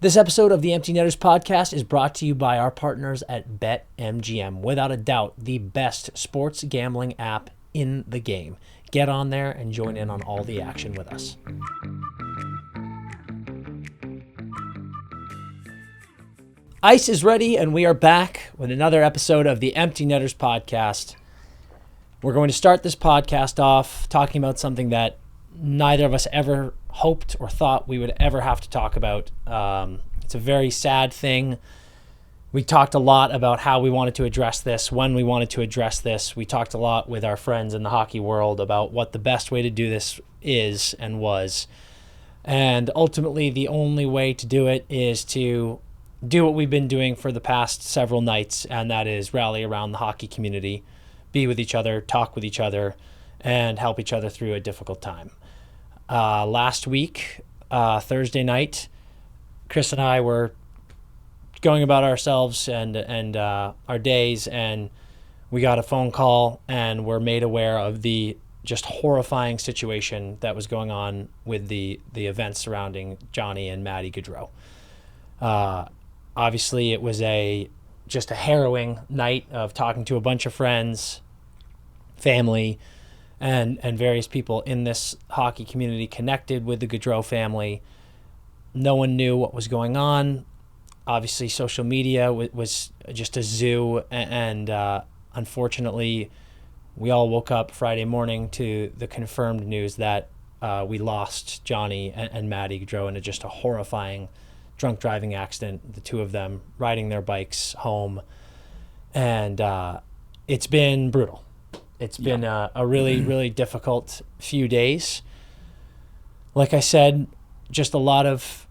This episode of the Empty Netters podcast is brought to you by our partners at BetMGM. Without a doubt, the best sports gambling app in the game. Get on there and join in on all the action with us. Ice is ready, and we are back with another episode of the Empty Netters podcast. We're going to start this podcast off talking about something that neither of us ever hoped or thought we would ever have to talk about. It's a very sad thing. We talked a lot about how we wanted to address this, when we wanted to address this. We talked a lot with our friends in the hockey world about what the best way to do this is and was. And ultimately, the only way to do it is to do what we've been doing for the past several nights, and that is rally around the hockey community, be with each other, talk with each other, and help each other through a difficult time. Last week, Thursday night, Chris and I were going about ourselves and our days, and we got a phone call and were made aware of the just horrifying situation that was going on with the events surrounding Johnny and Matty Gaudreau. Obviously, it was just a harrowing night of talking to a bunch of friends, family, and various people in this hockey community connected with the Gaudreau family. No one knew what was going on. Obviously, social media was just a zoo, and unfortunately, we all woke up Friday morning to the confirmed news that we lost Johnny and Matty Gaudreau in just a horrifying drunk driving accident, the two of them riding their bikes home. And it's been brutal. It's been a really, really difficult few days. Like I said, just a lot of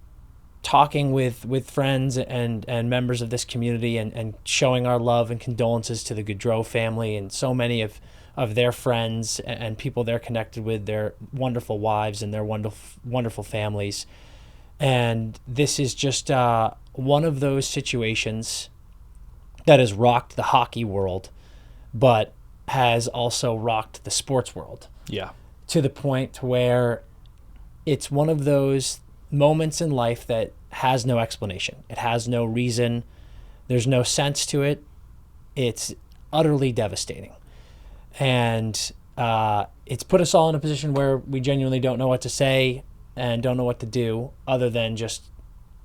talking with friends and members of this community and showing our love and condolences to the Gaudreau family and so many of their friends and people they're connected with, their wonderful wives and their wonderful families. And this is just one of those situations that has rocked the hockey world, but has also rocked the sports world. Yeah. To the point where it's one of those moments in life that has no explanation. It has no reason. There's no sense to it. It's utterly devastating. And it's put us all in a position where we genuinely don't know what to say and don't know what to do other than just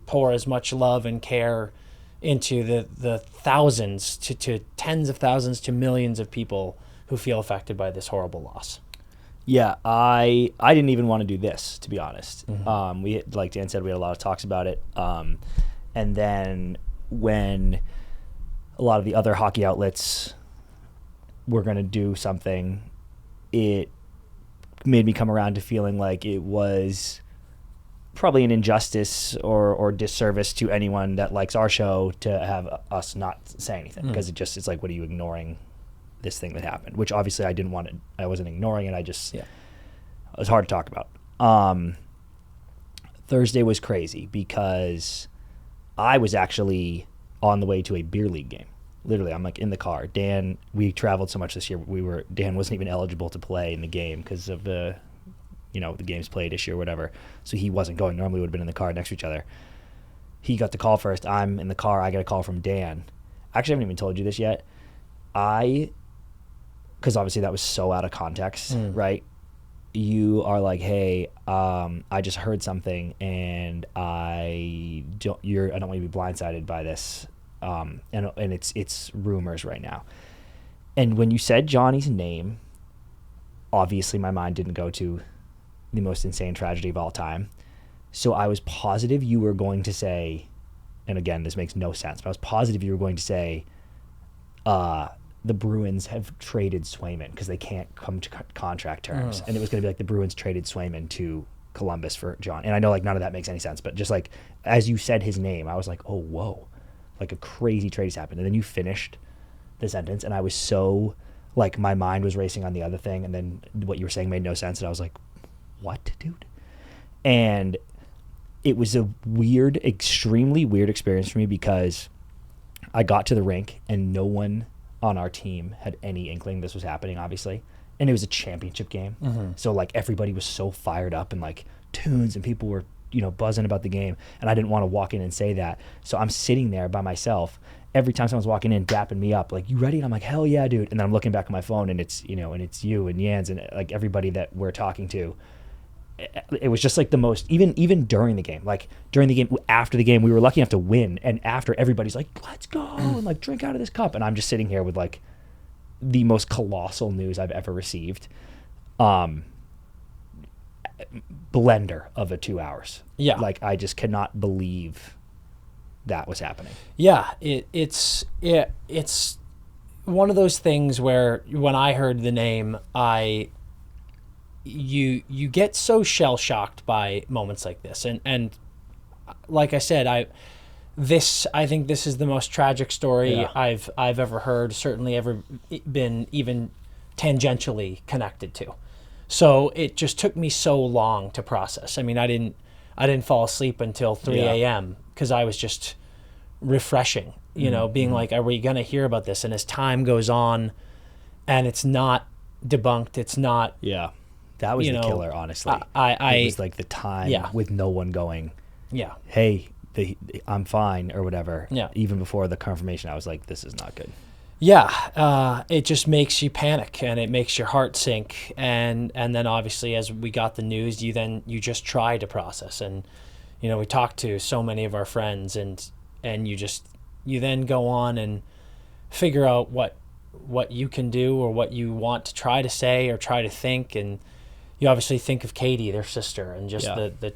pour as much love and care into the thousands to tens of thousands to millions of people who feel affected by this horrible loss. Yeah, I didn't even want to do this, to be honest. Mm-hmm. We, like Dan said, we had a lot of talks about it. And then when a lot of the other hockey outlets were going to do something, it made me come around to feeling like it was probably an injustice or disservice to anyone that likes our show to have us not say anything, because it's like, what are you ignoring this thing that happened? Which obviously I wasn't ignoring it. It was hard to talk about. Thursday was crazy because I was actually on the way to a beer league game. Literally, I'm like in the car. Dan, we traveled so much this year. Dan wasn't even eligible to play in the game because of the games played issue or whatever. So he wasn't going. Normally, we would have been in the car next to each other. He got the call first. I'm in the car. I get a call from Dan. Actually, I haven't even told you this yet. Because obviously that was so out of context, right? You are like, hey, I just heard something, and I don't want you to be blindsided by this. And it's rumors right now. And when you said Johnny's name, obviously my mind didn't go to the most insane tragedy of all time. So I was positive you were going to say, and again, this makes no sense, but I was positive you were going to say, the Bruins have traded Swayman because they can't come to contract terms. And it was going to be like the Bruins traded Swayman to Columbus for John. And I know like none of that makes any sense, but just like as you said his name, I was like, oh, whoa, like a crazy trade has happened. And then you finished the sentence, and I was so like my mind was racing on the other thing, and then what you were saying made no sense, and I was like, what, dude? And it was a weird, extremely weird experience for me because I got to the rink and no one on our team had any inkling this was happening, obviously. And it was a championship game. So like everybody was so fired up and like tunes, and people were buzzing about the game, and I didn't want to walk in and say that. So I'm sitting there by myself. Every time someone's walking in, dapping me up, like, you ready? And I'm like, hell yeah, dude. And then I'm looking back at my phone, and it's, and it's you and Jans and like everybody that we're talking to. It was just like the most, even during the game, like during the game, after the game, we were lucky enough to win. And after, everybody's like, let's go and like drink out of this cup. And I'm just sitting here with like the most colossal news I've ever received. Blender of a 2 hours. Yeah. Like, I just cannot believe that was happening. Yeah. It's one of those things where when I heard the name, you get so shell shocked by moments like this. And like I said, I think this is the most tragic story I've ever heard, certainly ever been even tangentially connected to. So it just took me so long to process. I mean, I didn't fall asleep until 3 a.m. because I was just refreshing, being like, are we going to hear about this? And as time goes on and it's not debunked, it's not. Yeah. That was the killer, honestly. It was like the time with no one going, hey, I'm fine or whatever. Yeah. Even before the confirmation, I was like, this is not good. Yeah, it just makes you panic and it makes your heart sink. And then obviously as we got the news, you just try to process. And, we talked to so many of our friends and you then go on and figure out what you can do or what you want to try to say or try to think. And you obviously think of Katie, their sister, and just the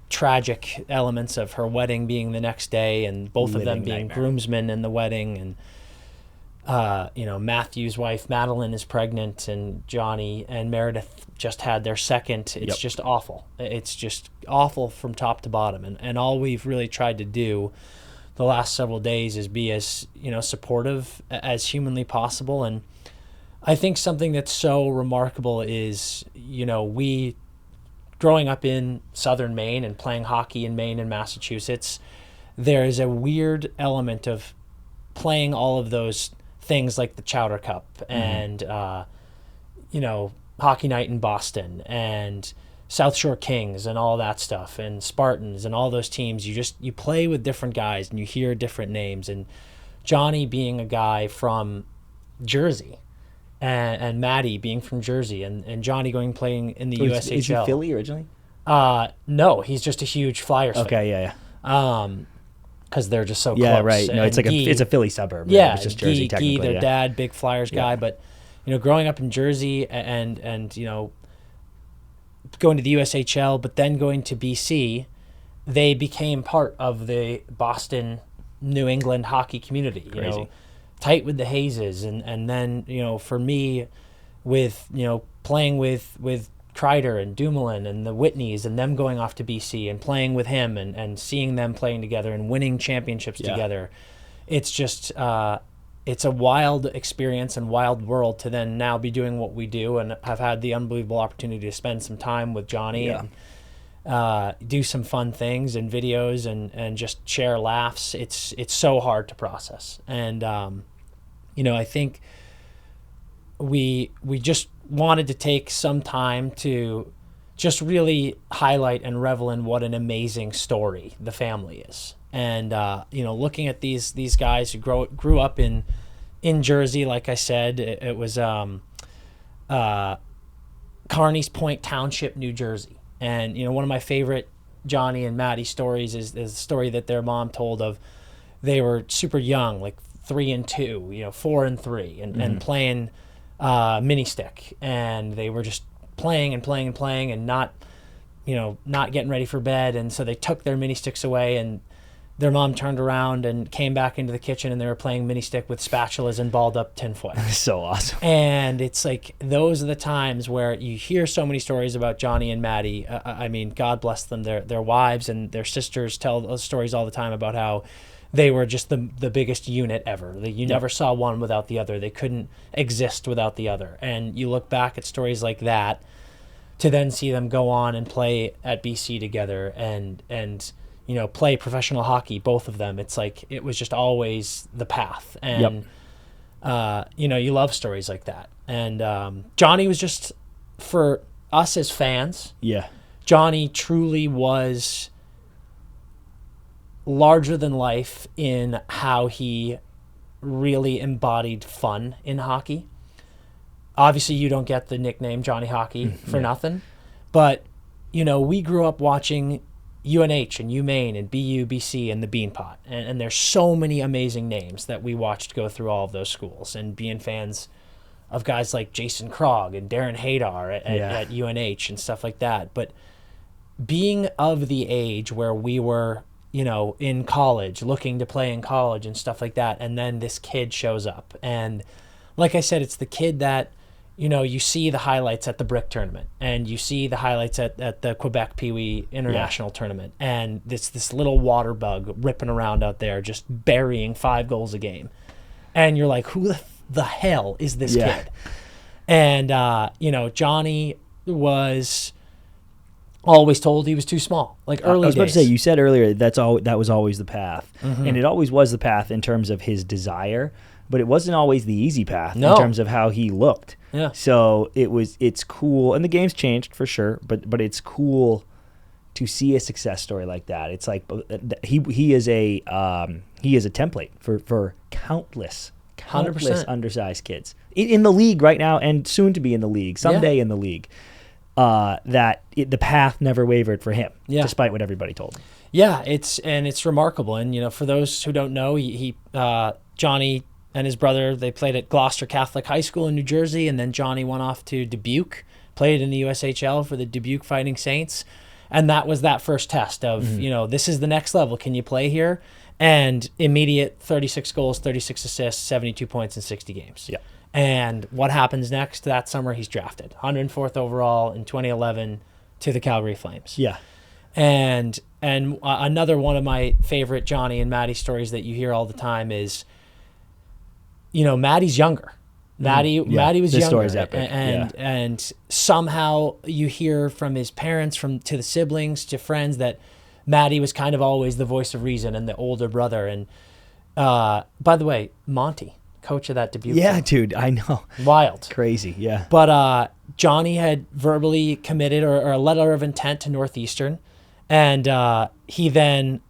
tragic elements of her wedding being the next day and both of them being groomsmen in the wedding. And, Matthew's wife, Madeline, is pregnant, and Johnny and Meredith just had their second. It's just awful. It's just awful from top to bottom. And all we've really tried to do the last several days is be as, supportive as humanly possible. And I think something that's so remarkable is, we growing up in southern Maine and playing hockey in Maine and Massachusetts, there is a weird element of playing all of those things like the Chowder Cup and, Hockey Night in Boston and South Shore Kings and all that stuff and Spartans and all those teams. You play with different guys and you hear different names. And Johnny being a guy from Jersey and Matty being from Jersey and Johnny playing in the USHL. Is he Philly originally? No, he's just a huge Flyers fan. Okay, yeah. Because they're just so close. Yeah, right. No, it's like it's a Philly suburb. Yeah, it's just Jersey, technically. Their dad, big Flyers guy. But, growing up in Jersey and going to the USHL, but then going to BC, they became part of the Boston, New England hockey community. Crazy. Tight with the Hayeses. And then, for me, with, playing with Kreider and Dumoulin and the Whitneys and them going off to BC and playing with him and seeing them playing together and winning championships together. It's just, it's a wild experience and wild world to then now be doing what we do and have had the unbelievable opportunity to spend some time with Johnny and do some fun things and videos and just share laughs. It's so hard to process. And, I think we just wanted to take some time to just really highlight and revel in what an amazing story the family is. And, looking at these guys who grew up in Jersey, like I said, it was Carneys Point Township, New Jersey. And, one of my favorite Johnny and Matty stories is the story that their mom told of they were super young, like 3 and 2, 4 and 3, and playing mini stick, and they were just playing and not getting ready for bed, and so they took their mini sticks away, and their mom turned around and came back into the kitchen, and they were playing mini stick with spatulas and balled up tinfoil. So awesome. And it's like those are the times where you hear so many stories about Johnny and Matty. I mean, God bless them. Their wives and their sisters tell those stories all the time about how they were just the biggest unit ever. You never saw one without the other. They couldn't exist without the other. And you look back at stories like that to then see them go on and play at BC together and play professional hockey, both of them. It's like it was just always the path. And, you love stories like that. And Johnny was just, for us as fans, Johnny truly was larger than life in how he really embodied fun in hockey. Obviously, you don't get the nickname Johnny Hockey for nothing. But, we grew up watching UNH and UMaine and BU, BC, and the Beanpot. And there's so many amazing names that we watched go through all of those schools, and being fans of guys like Jason Krog and Darren Hadar at UNH and stuff like that. But being of the age where we were, in college, looking to play in college and stuff like that, and then this kid shows up. And like I said, it's the kid that, you see the highlights at the Brick tournament, and you see the highlights at the Quebec Pee Wee International tournament, and this little water bug ripping around out there, just burying 5 goals a game. And you're like, who the hell is this kid? And, Johnny was always told he was too small, like early days. I was about to say, you said earlier that was always the path. And it always was the path in terms of his desire, but it wasn't always the easy path in terms of how he looked. Yeah. So it's cool, and the game's changed for sure, but it's cool to see a success story like that. It's like he is a template for countless 100% undersized kids in the league right now, and soon to be in the league, someday in the league. The path never wavered for him, despite what everybody told him. Yeah, it's remarkable. And for those who don't know, he Johnny and his brother, they played at Gloucester Catholic High School in New Jersey, and then Johnny went off to Dubuque, played in the USHL for the Dubuque Fighting Saints, and that was that first test of this is the next level. Can you play here? And immediate 36 goals, 36 assists, 72 points in 60 games. Yeah. And what happens next? That summer, he's drafted 104th overall in 2011 to the Calgary Flames. Yeah. And another one of my favorite Johnny and Matty stories that you hear all the time is, Matty's younger. Matty was this younger, story's epic. and somehow you hear from his parents, to the siblings, to friends, that Matty was kind of always the voice of reason and the older brother. And by the way, Monty, coach of that Dubuque team. Dude, I know. Wild. Crazy, yeah. But Johnny had verbally committed or a letter of intent to Northeastern, and he then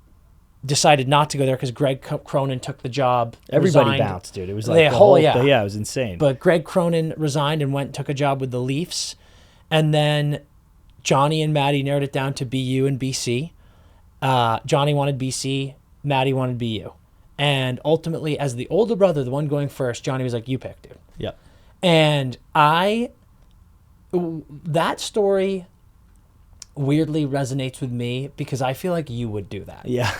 decided not to go there because Greg Cronin took the job. Everybody resigned. bounced, dude. It was like it was insane. But Greg Cronin resigned and went and took a job with the Leafs, and then Johnny and Matty narrowed it down to BU and BC. Johnny wanted BC, Matty wanted BU. And ultimately, as the older brother, the one going first, Johnny was like, you pick, dude. Yep. And that story weirdly resonates with me because I feel like you would do that. Yeah.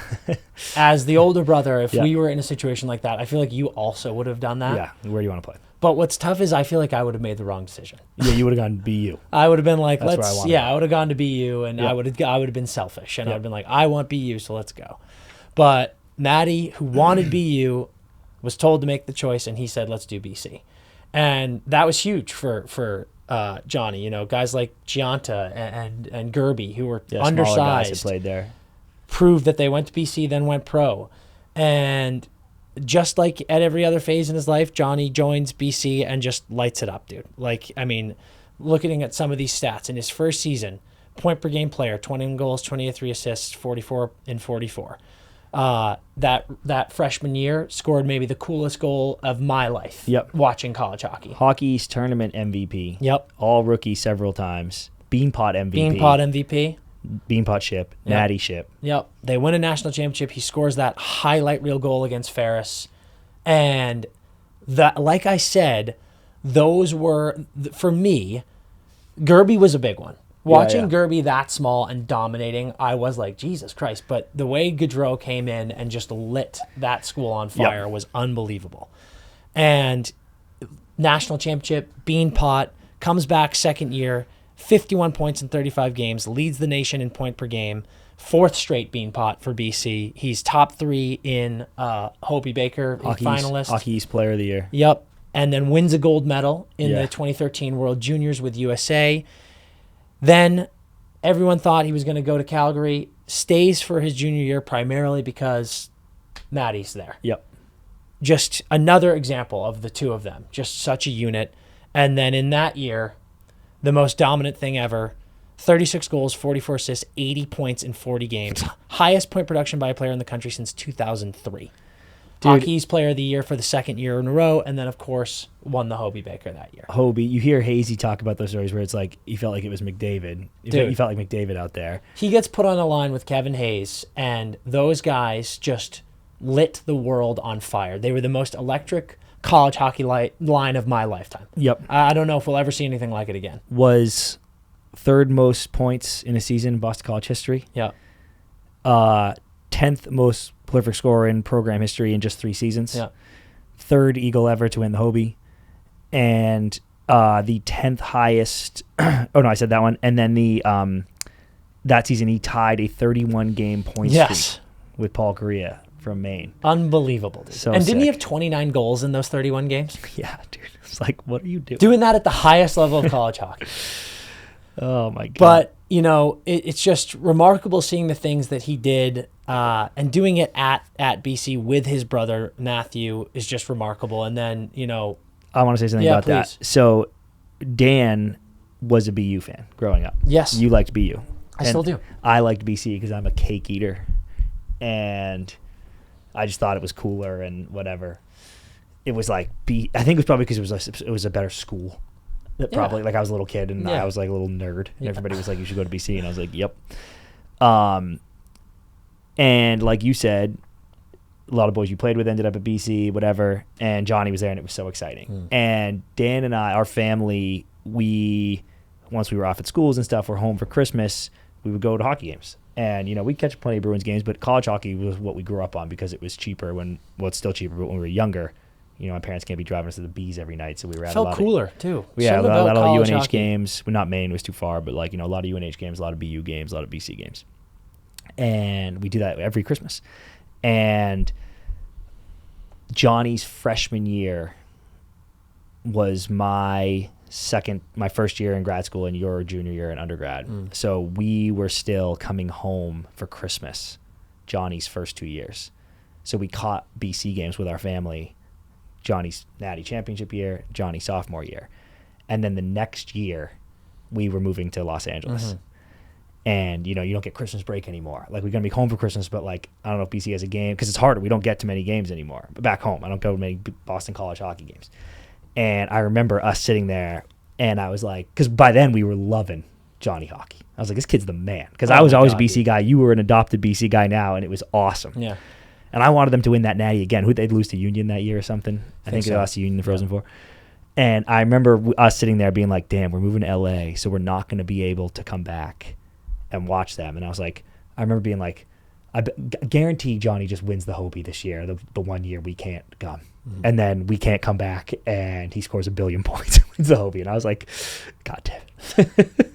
As the older brother, if we were in a situation like that, I feel like you also would have done that. Yeah. Where do you want to play? But what's tough is I feel like I would have made the wrong decision. Yeah, you would have gone BU. I would have been like, I would have gone to BU, and I would have been selfish, and I would have been like, I want BU, so let's go. But Matty, who wanted BU, was told to make the choice, and he said, let's do BC. And that was huge for Johnny. Guys like Gianta and Gerby, who were undersized, guys who played there, proved that they went to BC, then went pro. And just like at every other phase in his life, Johnny joins BC and just lights it up, dude. Looking at some of these stats, in his first season, point per game player, 21 goals, 23 assists, 44 and 44. That freshman year scored maybe the coolest goal of my life. Yep. Watching college hockey. Hockey East Tournament MVP. Yep. All rookie several times. Beanpot MVP. Beanpot MVP. Beanpot ship. Yep. Natty ship. Yep. They win a national championship. He scores that highlight reel goal against Ferris. And that, like I said, those were, for me, Gerby was a big one. Watching Gerby that small and dominating, I was like, Jesus Christ. But the way Gaudreau came in and just lit that school on fire was unbelievable. And national championship, Beanpot, comes back second year, 51 points in 35 games, leads the nation in point per game, fourth straight Beanpot for BC. He's top 3 in Hobie Baker finalist. Hockey East Player of the Year. Yep. And then wins a gold medal in the 2013 World Juniors with USA. Then everyone thought he was going to go to Calgary, stays for his junior year primarily because Matty's there. Yep. Just another example of the two of them, just such a unit. And then in that year, the most dominant thing ever, 36 goals, 44 assists, 80 points in 40 games. Highest point production by a player in the country since 2003. Hockey's Player of the Year for the second year in a row, and then, of course, won the Hobey Baker that year. Hobey, you hear Hazy talk about those stories where it's like he felt like it was McDavid. You felt like McDavid out there. He gets put on a line with Kevin Hayes, and those guys just lit the world on fire. They were the most electric college hockey line of my lifetime. Yep. I don't know if we'll ever see anything like it again. Was third most points in a season in Boston College history. Yeah. 10th most prolific scorer in program history in just 3 seasons. Yeah. Third Eagle ever to win the Hobey. And the 10th highest. Oh, no, I said that one. And then that season he tied a 31-game point streak with Paul Correa from Maine. Unbelievable, dude. So and didn't sick. he have 29 goals in those 31 games? Yeah, dude. It's like, what are you doing? Doing that at the highest level of college hockey. Oh, my God. But, it's just remarkable seeing the things that he did, and doing it at BC with his brother, Matthew, is just remarkable. And then, I want to say something about that. So, Dan was a BU fan growing up. Yes. You liked BU. I still do. I liked BC because I'm a cake eater. And I just thought it was cooler and whatever. It was like I think it was probably because it was a better school. Probably like I was a little kid and I was like a little nerd. And everybody was like, "You should go to BC," and I was like, "Yep." And like you said, a lot of boys you played with ended up at BC, whatever. And Johnny was there, and it was so exciting. And Dan and I, our family, once we were off at schools and stuff, we're home for Christmas. We would go to hockey games. And, we'd catch plenty of Bruins games, but college hockey was what we grew up on because it was cheaper it's still cheaper, but when we were younger, my parents can't be driving us to the Bees every night, so we were at Felt cooler, too. Yeah, a lot of UNH hockey games. Well, not Maine, was too far, but a lot of UNH games, a lot of BU games, a lot of BC games. And we do that every Christmas. And Johnny's freshman year was my first year in grad school and your junior year in undergrad. So we were still coming home for Christmas, Johnny's first 2 years. So we caught BC games with our family, Johnny's Natty championship year, Johnny's sophomore year. And then the next year we were moving to Los Angeles. And, you don't get Christmas break anymore. Like, we're going to be home for Christmas, but, I don't know if BC has a game because it's harder. We don't get to many games anymore. But back home, I don't go to many Boston College hockey games. And I remember us sitting there, and I was like, because by then we were loving Johnny hockey. I was like, this kid's the man. Because I was always a BC guy. You were an adopted BC guy now, and it was awesome. Yeah. And I wanted them to win that Natty again. They'd lose to Union that year or something. I think they lost to Union in the Frozen Four. And I remember us sitting there being like, damn, we're moving to L.A., so we're not going to be able to come back and watch them. And I was like, I remember being like, I guarantee Johnny just wins the Hobey this year, the 1 year we can't come. And then we can't come back, and he scores 1 billion points and wins the Hobey. And I was like, God damn it.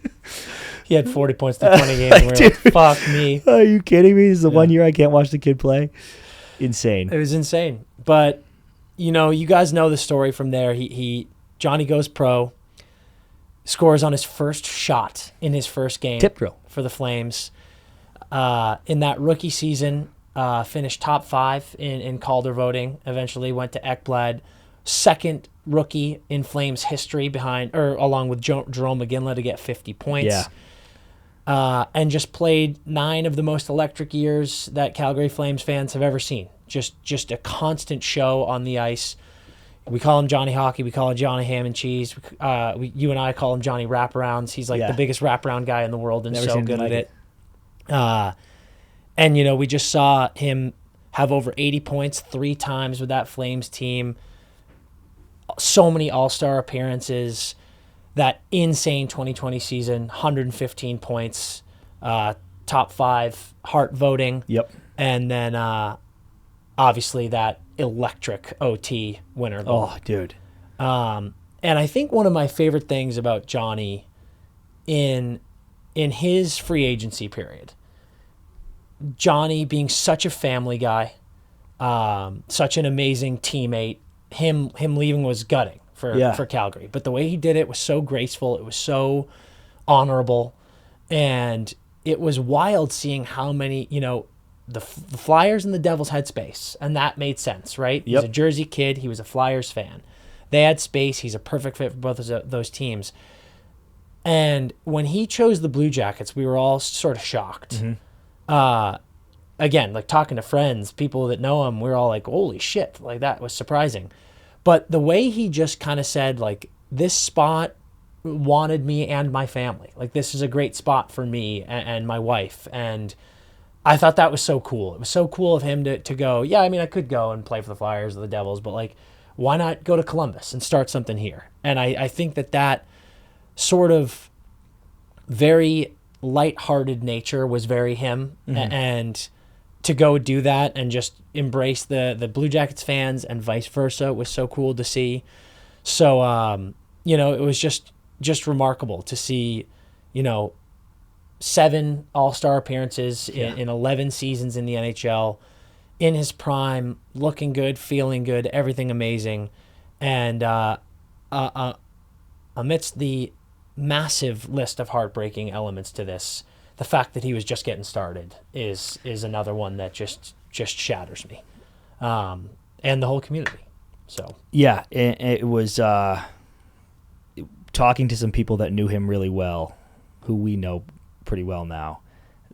He had 40 points to 20 games. And we were like, fuck me. Are you kidding me? This is the 1 year I can't watch the kid play. Insane. It was insane. But, you guys know the story from there. Johnny goes pro, scores on his first shot in his first game. Tip drill. For the Flames. In that rookie season, finished top 5 in Calder voting. Eventually went to Ekblad. Second rookie in Flames history along with Jerome McGinley to get 50 points. Yeah. And just played 9 of the most electric years that Calgary Flames fans have ever seen. Just a constant show on the ice. We call him Johnny Hockey. We call him Johnny Ham and Cheese. You and I call him Johnny Wraparounds. He's the biggest wraparound guy in the world and Never so good at it. And, we just saw him have over 80 points 3 times with that Flames team. So many all-star appearances. That insane 2020 season, 115 points, top 5 Hart voting. Yep. And then obviously that electric OT winner goal. Oh, dude. And I think one of my favorite things about Johnny in his free agency period, Johnny being such a family guy, such an amazing teammate, him leaving was gutting for Calgary. But the way he did it was so graceful. It was so honorable. And it was wild seeing how many, the Flyers and the Devils had space. And that made sense, right? Yep. He's a Jersey kid. He was a Flyers fan. They had space. He's a perfect fit for both of those teams. And when he chose the Blue Jackets, we were all sort of shocked. Again, like talking to friends, people that know him, we were all like, holy shit, like that was surprising. But the way he just kind of said, like, this spot wanted me and my family. Like, this is a great spot for me and my wife. And I thought that was so cool. It was so cool of him to go, yeah, I mean, I could go and play for the Flyers or the Devils, but like, why not go to Columbus and start something here? And I think that sort of very lighthearted nature was very him. And to go do that and just embrace the Blue Jackets fans and vice versa was so cool to see. So, you know, it was just remarkable to see, you know, 7 all-star appearances in 11 seasons in the NHL, in his prime, looking good, feeling good, everything amazing. And amidst the massive list of heartbreaking elements to this, the fact that he was just getting started is another one that just shatters me, and the whole community. So yeah, it was talking to some people that knew him really well, who we know pretty well now.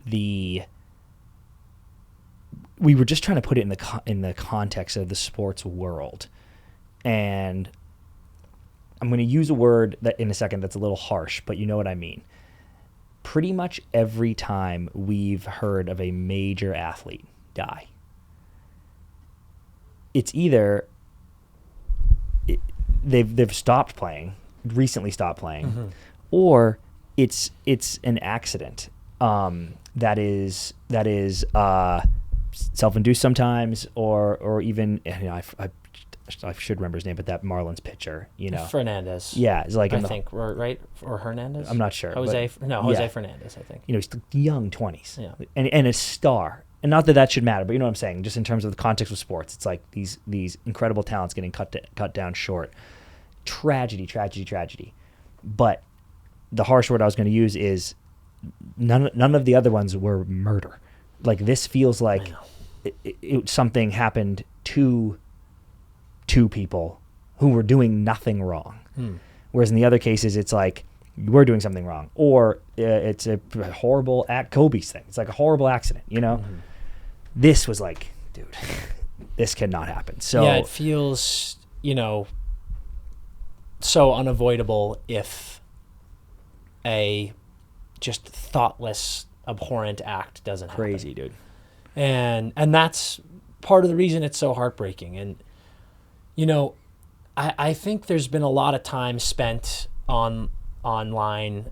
We were just trying to put it in the context of the sports world, and I'm going to use a word that in a second that's a little harsh, but you know what I mean. Pretty much every time we've heard of a major athlete die, it's either they've stopped playing, recently stopped playing, or it's an accident that is self-induced sometimes, or even, you know, I should remember his name, but that Marlins pitcher, you know, Fernandez. Yeah, it's like I think, right, or Hernandez. I'm not sure. Jose Fernandez, I think. You know, he's young 20s, yeah, and a star. And not that should matter, but you know what I'm saying. Just in terms of the context of sports, it's like these incredible talents getting cut down short. Tragedy. But the harsh word I was going to use is none of the other ones were murder. Like, this feels like something happened to two people who were doing nothing wrong. Whereas in the other cases, it's like, we're doing something wrong, or it's a horrible Kobe's thing. It's like a horrible accident, you know? This was like, dude, this cannot happen. So yeah, it feels, you know, so unavoidable if a just thoughtless, abhorrent act doesn't happen. Crazy, dude. And that's part of the reason it's so heartbreaking. And, you know, I think there's been a lot of time spent online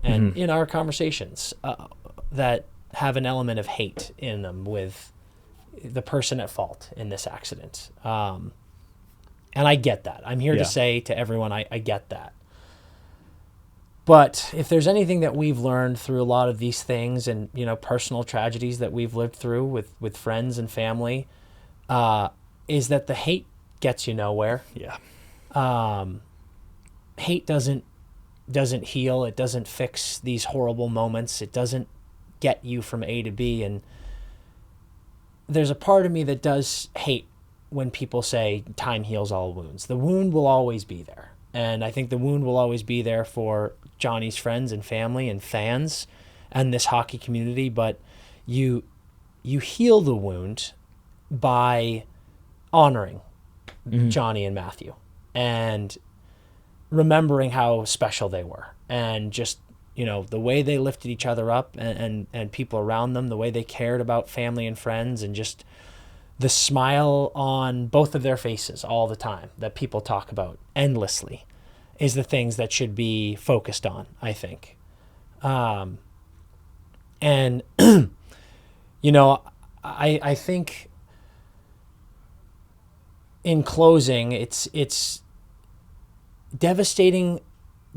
and in our conversations that have an element of hate in them with the person at fault in this accident. And I get that. I'm here to say to everyone, I get that. But if there's anything that we've learned through a lot of these things and, you know, personal tragedies that we've lived through with friends and family, is that the hate gets you nowhere. Yeah. Hate doesn't heal. It doesn't fix these horrible moments. It doesn't get you from A to B. And there's a part of me that does hate when people say time heals all wounds. The wound will always be there. And I think the wound will always be there for Johnny's friends and family and fans and this hockey community. But you heal the wound by honoring Johnny and Matthew and remembering how special they were, and just, you know, the way they lifted each other up and people around them, the way they cared about family and friends, and just the smile on both of their faces all the time that people talk about endlessly is the things that should be focused on, I think. And, you know, I think in closing, it's devastating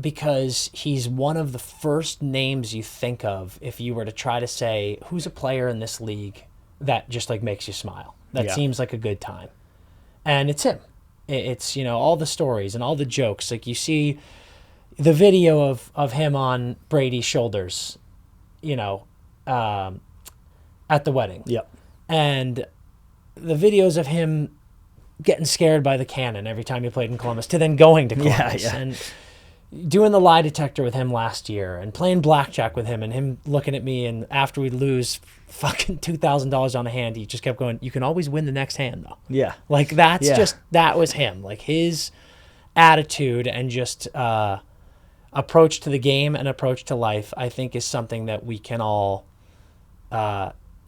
because he's one of the first names you think of if you were to try to say, who's a player in this league that just like makes you smile, that seems like a good time. And it's him. It's, you know, all the stories and all the jokes. Like, you see the video of him on Brady's shoulders, you know, at the wedding. Yep. And the videos of him getting scared by the cannon every time he played in Columbus, to then going to Columbus. Yeah. And doing the lie detector with him last year and playing blackjack with him and him looking at me, and after we'd lose fucking $2,000 on a hand, he just kept going, you can always win the next hand though. Yeah. Like that was him. Like his attitude and just approach to the game and approach to life, I think, is something that we can all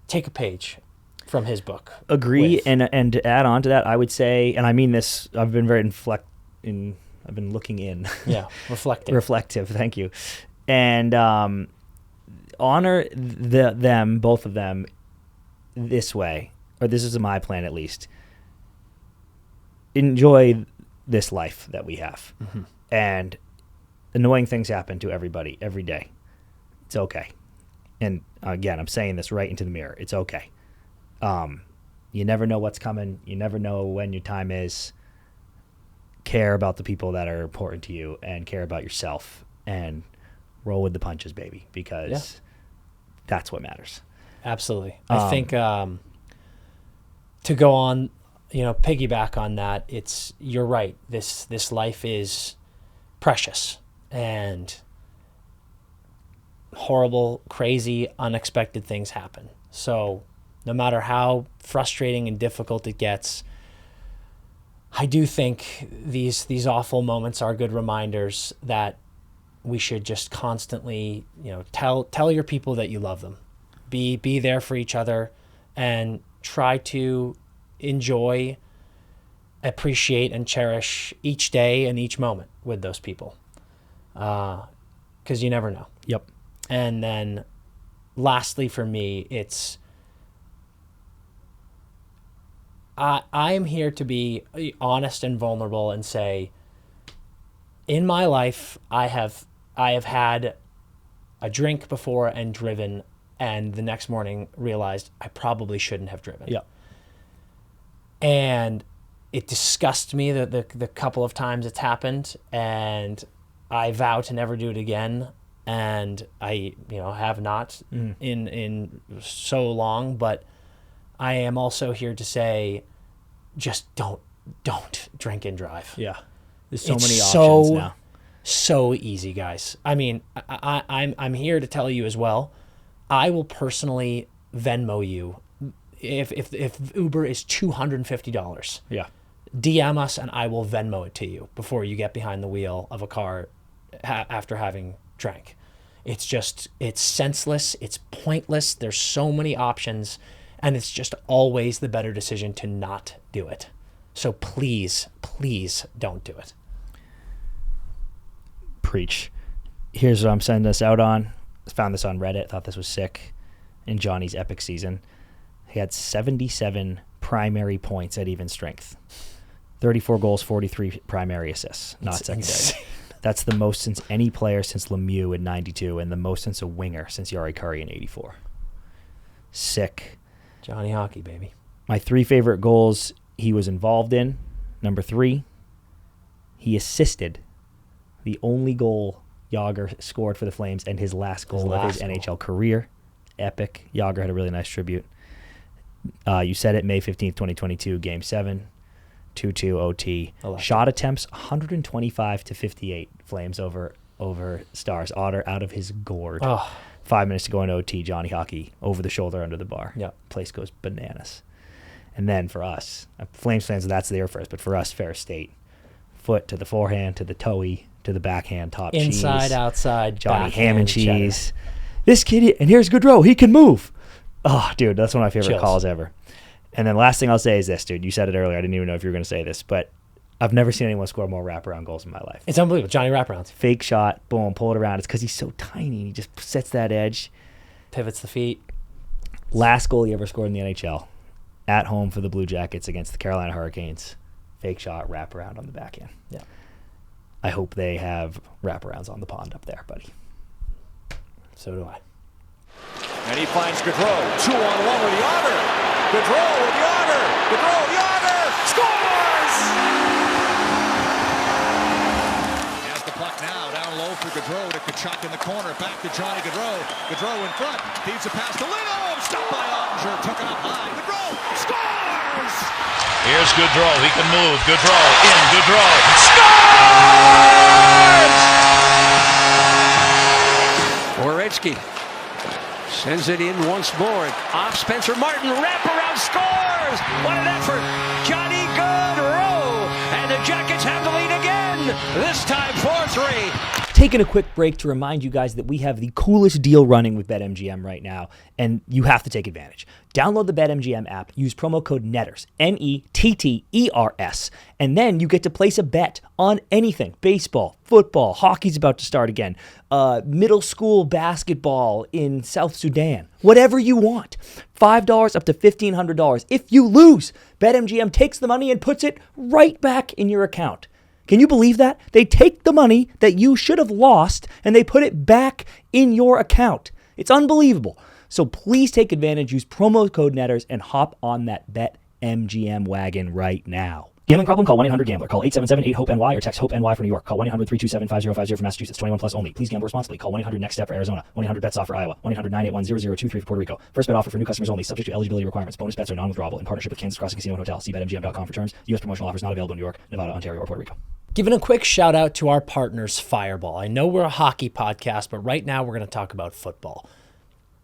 take a page from his book. Agree. And to add on to that, I would say, and I mean this, I've been very I've been looking in. Yeah, reflective. Reflective, thank you. And honor them, both of them, this way, or this is my plan at least. Enjoy this life that we have. Mm-hmm. And annoying things happen to everybody every day. It's okay. And again, I'm saying this right into the mirror. It's okay. You never know what's coming. You never know when your time is. Care about the people that are important to you and care about yourself and roll with the punches, baby, because that's what matters. Absolutely. I think to go on, piggyback on that, you're right. This life is precious and horrible, crazy, unexpected things happen. So no matter how frustrating and difficult it gets, I do think these awful moments are good reminders that we should just constantly, tell your people that you love them. Be there for each other and try to enjoy, appreciate, and cherish each day and each moment with those people. 'Cause you never know. Yep. And then lastly for me, it's I am here to be honest and vulnerable and say, in my life, I have had a drink before and driven, and the next morning realized I probably shouldn't have driven. Yeah. And it disgusts me the couple of times it's happened, and I vow to never do it again. And I, have not in so long, but I am also here to say, just don't drink and drive. Yeah. There's so many options now. So easy, guys. I mean, I'm here to tell you as well. I will personally Venmo you if Uber is $250. Yeah. DM us and I will Venmo it to you before you get behind the wheel of a car after having drank. It's senseless. It's pointless. There's so many options. And it's just always the better decision to not do it. So please don't do it. Preach. Here's what I'm sending us out on. I found this on Reddit. Thought this was sick. In Johnny's epic season, he had 77 primary points at even strength. 34 goals, 43 primary assists, not secondary. Insane. That's the most since any player since Lemieux in 92 and the most since a winger since Yari Curry in 84. Sick. Johnny Hockey, baby. My 3 favorite goals he was involved in. Number 3, he assisted the only goal Yager scored for the Flames and his last goal of his NHL career. Epic. Yager had a really nice tribute. You said it, May 15th, 2022, Game 7, 2-2 OT. Shot attempts, 125 to 58. Flames over Stars. Otter out of his gourd. Oh. 5 minutes to go in OT, Johnny Hockey, over the shoulder, under the bar. Yeah. Place goes bananas. And then for us, Flames fans, that's there first, but for us, Fair State. Foot to the forehand, to the toey, to the backhand, top cheese. Inside, outside, Johnny ham and cheese. Cheddar. This kid, and here's Gaudreau, he can move. Oh, dude, that's one of my favorite calls ever. And then last thing I'll say is this, dude. You said it earlier. I didn't even know if you were going to say this, but I've never seen anyone score more wraparound goals in my life. It's unbelievable. Johnny wraparounds. Fake shot, boom, pull it around. It's because he's so tiny. He just sets that edge. Pivots the feet. Last goal he ever scored in the NHL. At home for the Blue Jackets against the Carolina Hurricanes. Fake shot, wraparound on the backhand. Yeah. I hope they have wraparounds on the pond up there, buddy. So do I. And he finds Gaudreau. 2-on-1 with the Otter. Gaudreau with the Otter. Gaudreau, the Otter. Scores! Has the puck now. Down low for Gaudreau to Kachuk in the corner. Back to Johnny Gaudreau. Gaudreau in front. Feeds a pass to Lindholm. Stopped by Ottinger. Took it up high. Gaudreau scores! Here's Gaudreau. He can move. Gaudreau in. Gaudreau scores! Gretzky sends it in once more. Off Spencer Martin, wraparound, scores! What an effort! Johnny Gaudreau, and the Jackets have the lead again. This time 4-3. Taking a quick break to remind you guys that we have the coolest deal running with BetMGM right now, and you have to take advantage. Download the BetMGM app, use promo code NETTERS, NETTERS, and then you get to place a bet on anything. Baseball, football, hockey's about to start again, middle school basketball in South Sudan, whatever you want. $5 up to $1,500. If you lose, BetMGM takes the money and puts it right back in your account. Can you believe that? They take the money that you should have lost and they put it back in your account. It's unbelievable. So please take advantage, use promo code NETTERS, and hop on that BetMGM wagon right now. Gambling problem? Call 1-800-GAMBLER. Call 877-8-HOPE-NY or text HOPE-NY for New York. Call 1-800-327-5050 for Massachusetts. 21 plus only. Please gamble responsibly. Call 1-800-NEXT-STEP for Arizona. 1-800-BETS-OFF for Iowa. 1-800-981-0023 for Puerto Rico. First bet offer for new customers only. Subject to eligibility requirements. Bonus bets are non-withdrawable in partnership with Kansas Crossing Casino and Hotel. See BetMGM.com for terms. U.S. promotional offers not available in New York, Nevada, Ontario, or Puerto Rico. Giving a quick shout out to our partners, Fireball. I know we're a hockey podcast, but right now we're going to talk about football.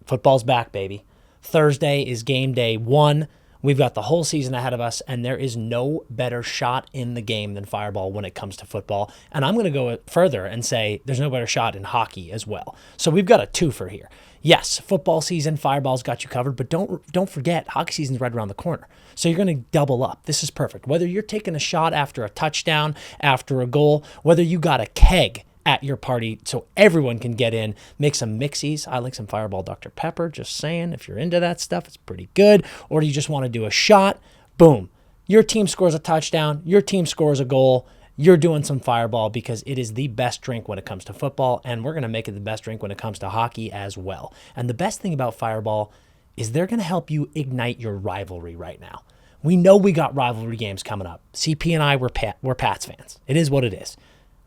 Football's back, baby. Thursday is game day 1. We've got the whole season ahead of us, and there is no better shot in the game than Fireball when it comes to football. And I'm going to go further and say there's no better shot in hockey as well. So we've got a twofer here. Yes, football season, Fireball's got you covered, but don't forget, hockey season's right around the corner. So you're going to double up. This is perfect. Whether you're taking a shot after a touchdown, after a goal, whether you got a keg at your party so everyone can get in, make some mixies. I like some Fireball Dr. Pepper, just saying. If you're into that stuff, it's pretty good. Or do you just want to do a shot? Boom. Your team scores a touchdown. Your team scores a goal. You're doing some Fireball because it is the best drink when it comes to football, and we're going to make it the best drink when it comes to hockey as well. And the best thing about Fireball is they're going to help you ignite your rivalry right now. We know we got rivalry games coming up. CP and I, we're Pats fans. It is what it is.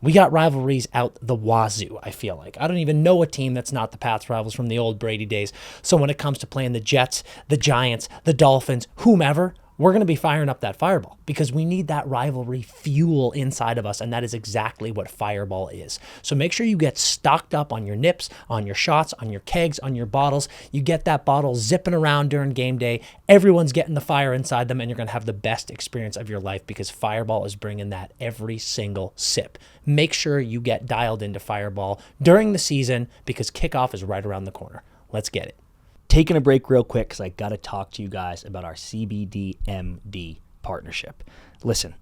We got rivalries out the wazoo, I feel like. I don't even know a team that's not the Pats rivals from the old Brady days. So when it comes to playing the Jets, the Giants, the Dolphins, whomever, we're going to be firing up that Fireball because we need that rivalry fuel inside of us, and that is exactly what Fireball is. So make sure you get stocked up on your nips, on your shots, on your kegs, on your bottles. You get that bottle zipping around during game day. Everyone's getting the fire inside them, and you're going to have the best experience of your life because Fireball is bringing that every single sip. Make sure you get dialed into Fireball during the season because kickoff is right around the corner. Let's get it. Taking a break real quick because I got to talk to you guys about our CBDMD partnership. Listen,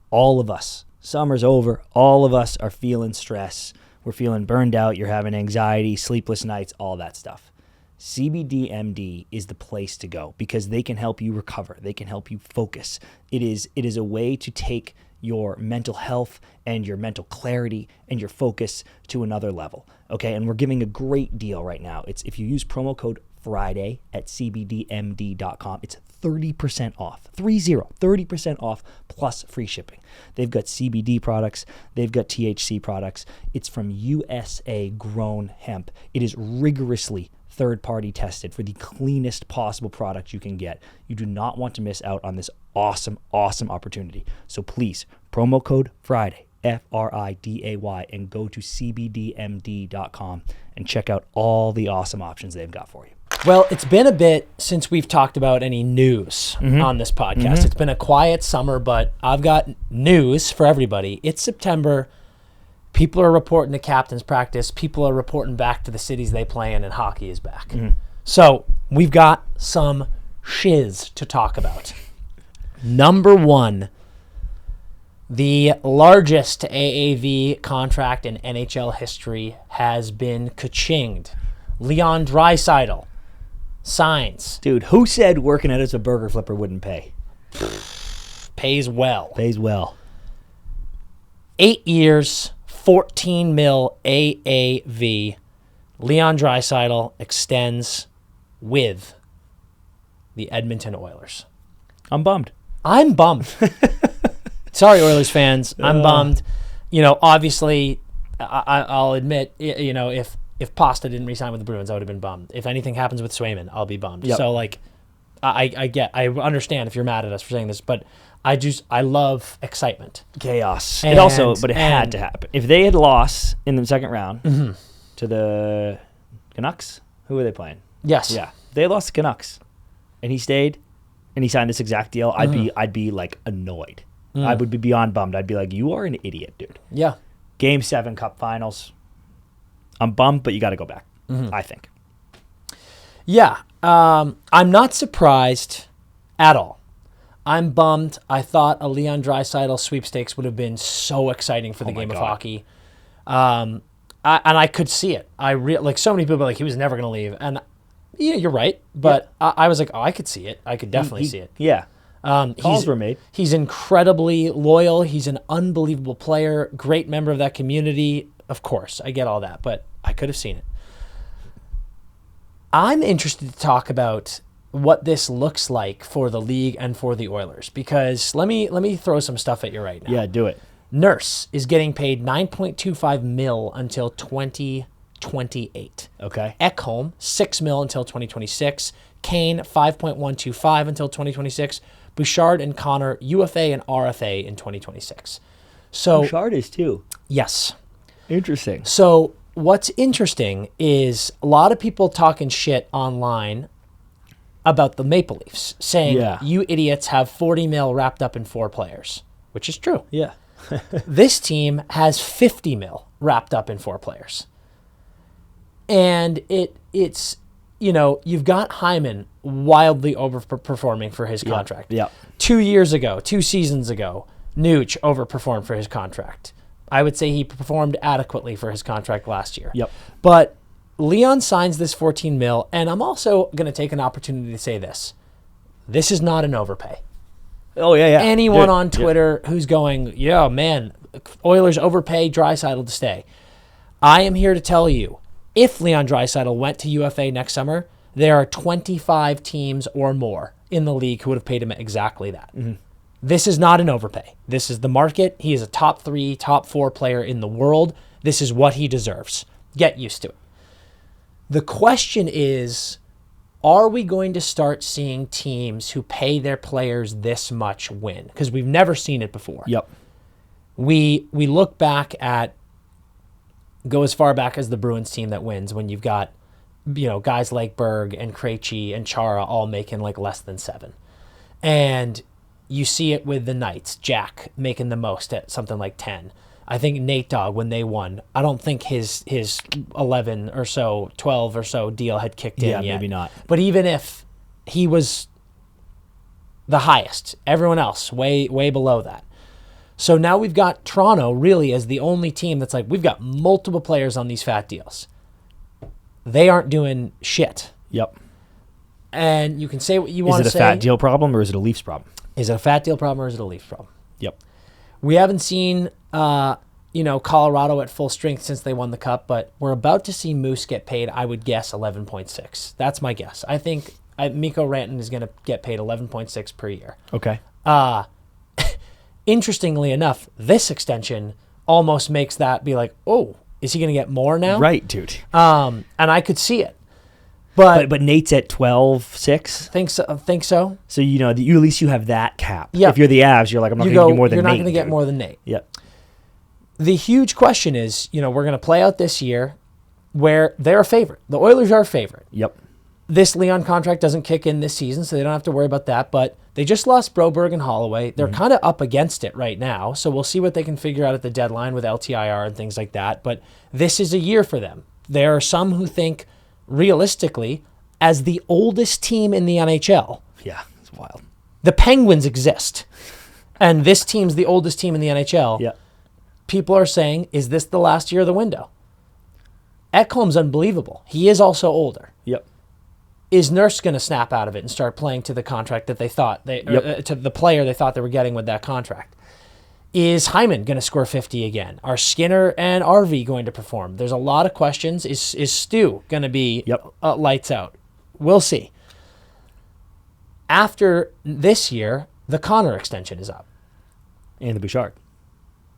all of us, summer's over, all of us are feeling stress. We're feeling burned out. You're having anxiety, sleepless nights, all that stuff. CBDMD is the place to go because they can help you recover. They can help you focus. It is a way to take your mental health and your mental clarity and your focus to another level. Okay, and we're giving a great deal right now. It's if you use promo code Friday at cbdmd.com, it's 30% off. 30% off plus free shipping. They've got CBD products, they've got THC products. It's from USA grown hemp. It is rigorously third-party tested for the cleanest possible product you can get. You do not want to miss out on this awesome opportunity. So please, promo code Friday, Friday, and go to cbdmd.com and check out all the awesome options they've got for you. Well, it's been a bit since we've talked about any news on this podcast. It's been a quiet summer, but I've got news for everybody. It's September. People are reporting to captain's practice. People are reporting back to the cities they play in, and hockey is back. So we've got some shiz to talk about. Number one, the largest AAV contract in NHL history has been ka-chinged. Leon Draisaitl signs. Dude, who said working at as a burger flipper wouldn't pay? Pays well. Pays well. 8 years, $14 million AAV. Leon Draisaitl extends with the Edmonton Oilers. I'm bummed. Sorry, Oilers fans. I'm bummed. You know, obviously, I'll admit, you know, if Pasta didn't re-sign with the Bruins, I would have been bummed. If anything happens with Swayman, I'll be bummed. Yep. So, like, I understand if you're mad at us for saying this, but I love excitement. Chaos. But it had to happen. If they had lost in the second round to the Canucks? Who were they playing? Yes. Yeah. They lost the Canucks. And he stayed and he signed this exact deal. I'd be like annoyed. I would be beyond bummed. I'd be like, you are an idiot, dude. Yeah. Game 7 Cup Finals. I'm bummed, but you got to go back, I think. Yeah. I'm not surprised at all. I'm bummed. I thought a Leon Draisaitl sweepstakes would have been so exciting for the game of hockey. And I could see it. Like so many people were like, he was never going to leave. And yeah, you're right. But I was like, oh, I could see it. I could definitely see it. Yeah. Calls were made. He's incredibly loyal. He's an unbelievable player, great member of that community. Of course, I get all that, but I could have seen it. I'm interested to talk about what this looks like for the league and for the Oilers, because let me throw some stuff at you right now. Yeah, do it. Nurse is getting paid $9.25 million until 2028. Okay. Ekholm, $6 million until 2026. Kane, $5.125 until 2026. Bouchard and Connor, UFA and RFA in 2026. So Bouchard is too. yes. Interesting. So what's interesting is a lot of people talking shit online about the Maple Leafs, saying you idiots have $40 million wrapped up in 4 players, which is true. Yeah. This team has $50 million wrapped up in 4 players. And it's you've got Hyman wildly overperforming for his contract. Yeah. 2 seasons ago, Nuge overperformed for his contract. I would say he performed adequately for his contract last year. Yep. But Leon signs this $14 million, and I'm also going to take an opportunity to say this. This is not an overpay. Oh, yeah. Anyone on Twitter who's going, yeah, man, Oilers overpay Draisaitl to stay. I am here to tell you, if Leon Draisaitl went to UFA next summer, there are 25 teams or more in the league who would have paid him exactly that. Mm-hmm. This is not an overpay. This is the market. He is a top 3, top 4 player in the world. This is what he deserves. Get used to it. The question is, are we going to start seeing teams who pay their players this much win? Because we've never seen it before. Yep. We look back at, go as far back as the Bruins team that wins, when you've got, guys like Berg and Krejci and Chara all making like less than 7. And you see it with the Knights, Jack making the most at something like 10. I think Nate Dogg, when they won, I don't think his 11 or so, 12 or so deal had kicked in yet. Yeah, maybe not. But even if he was the highest, everyone else way below that. So now we've got Toronto really as the only team that's like, we've got multiple players on these fat deals. They aren't doing shit. Yep. And you can say what you want to say. Is it a fat deal problem or is it a Leafs problem? Is it a fat deal problem or is it a Leafs problem? Yep. We haven't seen, Colorado at full strength since they won the Cup, but we're about to see Moose get paid, I would guess, 11.6. That's my guess. I think Mikko Rantanen is going to get paid 11.6 per year. Okay. Interestingly enough, this extension almost makes that be like, oh, is he going to get more now? Right, dude. And I could see it. But Nate's at 12.6. Think so. So you at least you have that cap. Yeah. If you're the Avs, you're like, I'm not going to do more than Nate. You're not going to get more than Nate. Yeah. The huge question is, we're going to play out this year where they're a favorite. The Oilers are a favorite. Yep. This Leon contract doesn't kick in this season, so they don't have to worry about that. But they just lost Broberg and Holloway. They're kind of up against it right now, so we'll see what they can figure out at the deadline with LTIR and things like that. But this is a year for them. There are some who think, realistically, as the oldest team in the NHL. Yeah, it's wild. The Penguins exist, and this team's the oldest team in the NHL. Yeah. People are saying, is this the last year of the window? Ekholm's unbelievable. He is also older. Yep. Is Nurse going to snap out of it and start playing to the contract that they thought to the player they thought they were getting with that contract? Is Hyman going to score 50 again? Are Skinner and RV going to perform? There's a lot of questions. Is Stu going to be lights out? We'll see. After this year, the Connor extension is up. And the Bouchard.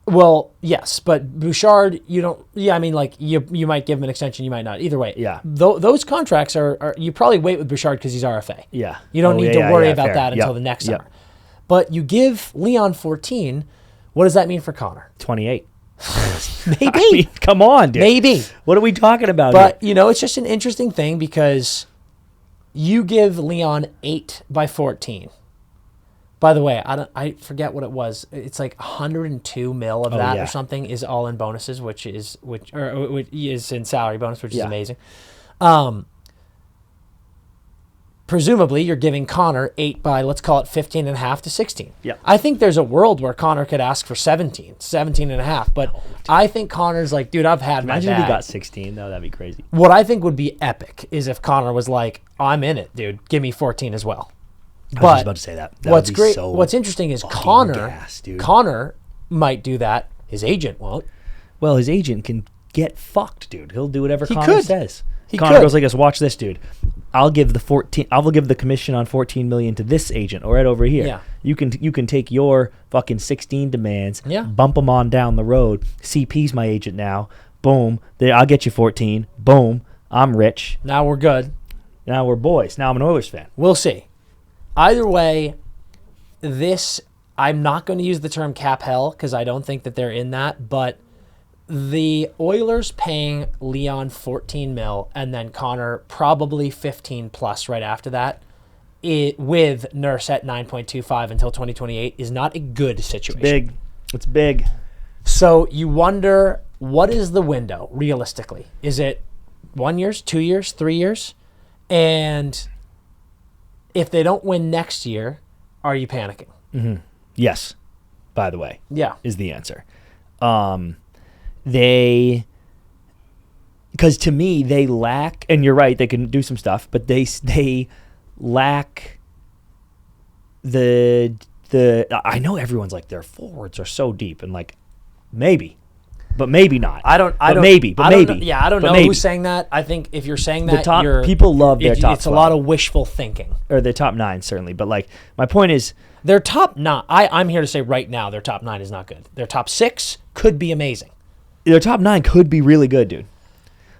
Well, yes, but Bouchard, you don't. Yeah, I mean, like you might give him an extension, you might not. Either way, yeah. Those contracts are you probably wait with Bouchard because he's RFA. Yeah, you don't need to worry about fair. that until the next summer. But you give Leon 14. What does that mean for Connor? 28. Maybe. I mean, come on, dude. Maybe. What are we talking about But, here? you know, it's just an interesting thing because you give Leon 8 by 14. By the way, I forget what it was. It's like 102 mil of that yeah. or something is all in bonuses, which is in salary bonus, which is amazing. Presumably, you're giving Connor 8 by, let's call it 15.5 to 16. Yeah. I think there's a world where Connor could ask for 17.5. But I think Connor's like, dude, I've had Imagine my if he bag. got 16, though. That'd be crazy. What I think would be epic is if Connor was like, I'm in it, dude. Give me 14 as well. I was just about to say that. That What's would be great, so what's interesting is fucking Connor. gas, dude. Connor might do that. His agent won't. Well, his agent can get fucked, dude. He'll do whatever He Connor could. says. He Connor could. goes like this. Watch this, dude. I'll give the commission on 14 million to this agent or right over here. Yeah. You can take your fucking 16 demands. Yeah. Bump them on down the road. CP's my agent now. Boom. There, I'll get you 14. Boom. I'm rich. Now we're good. Now we're boys. Now I'm an Oilers fan. We'll see. Either way, I'm not going to use the term cap hell because I don't think that they're in that, but the Oilers paying Leon 14 mil and then Connor probably 15 plus right after that, with Nurse at 9.25 until 2028 is not a good situation. Big. It's big. So you wonder, what is the window realistically? Is it 1 year, 2 years, 3 years? And if they don't win next year, are you panicking? Yes. By the way. Yeah. Is the answer. Because to me they lack, and you're right, they can do some stuff, but they lack the I know everyone's like their forwards are so deep and like maybe, but maybe not. I don't maybe. I don't know maybe. who's saying that. I think if you're saying that, top you're, people love their top It's a 12. lot of wishful thinking. Or their top 9 certainly, but like my point is Their top 9, I'm here to say right now, their top 9 is not good. Their top 6 could be amazing. their top 9 could be really good, dude.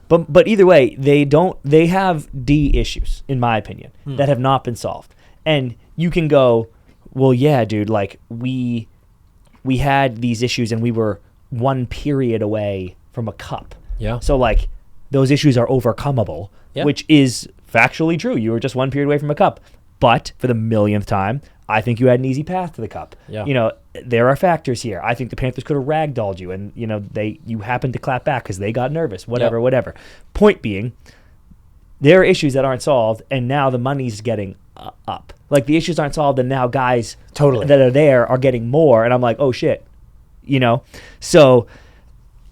But either way, they have D issues, in my opinion, that have not been solved. And you can go, well, yeah, dude, like we had these issues and we were one period away from a cup. Yeah. So like those issues are overcomeable, which is factually true. You were just one period away from a cup. But for the millionth time, I think you had an easy path to the cup. Yeah. You know, there are factors here. I think the Panthers could have ragdolled you, and you happened to clap back because they got nervous. Whatever. Point being, there are issues that aren't solved, and now the money's getting up. Like the issues aren't solved, and now guys that are there are getting more, and I'm like, oh shit, So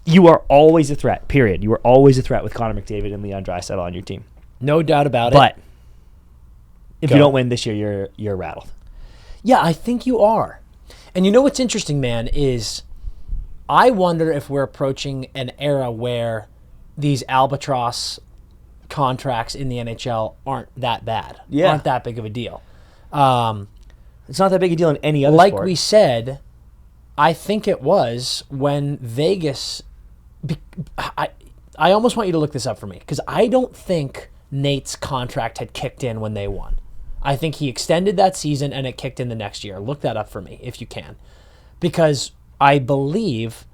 you are always a threat. Period. You are always a threat with Connor McDavid and Leon Draisaitl on your team. No doubt about it. But if you don't win this year, you're rattled. Yeah, I think you are. And you know what's interesting, man, is I wonder if we're approaching an era where these albatross contracts in the NHL aren't that bad. Yeah. Aren't that big of a deal. It's not that big a deal in any other Like sport. we said, I think it was when Vegas... I almost want you to look this up for me, because I don't think Nate's contract had kicked in when they won. I think he extended that season and it kicked in the next year. Look that up for me if you can. Because I believe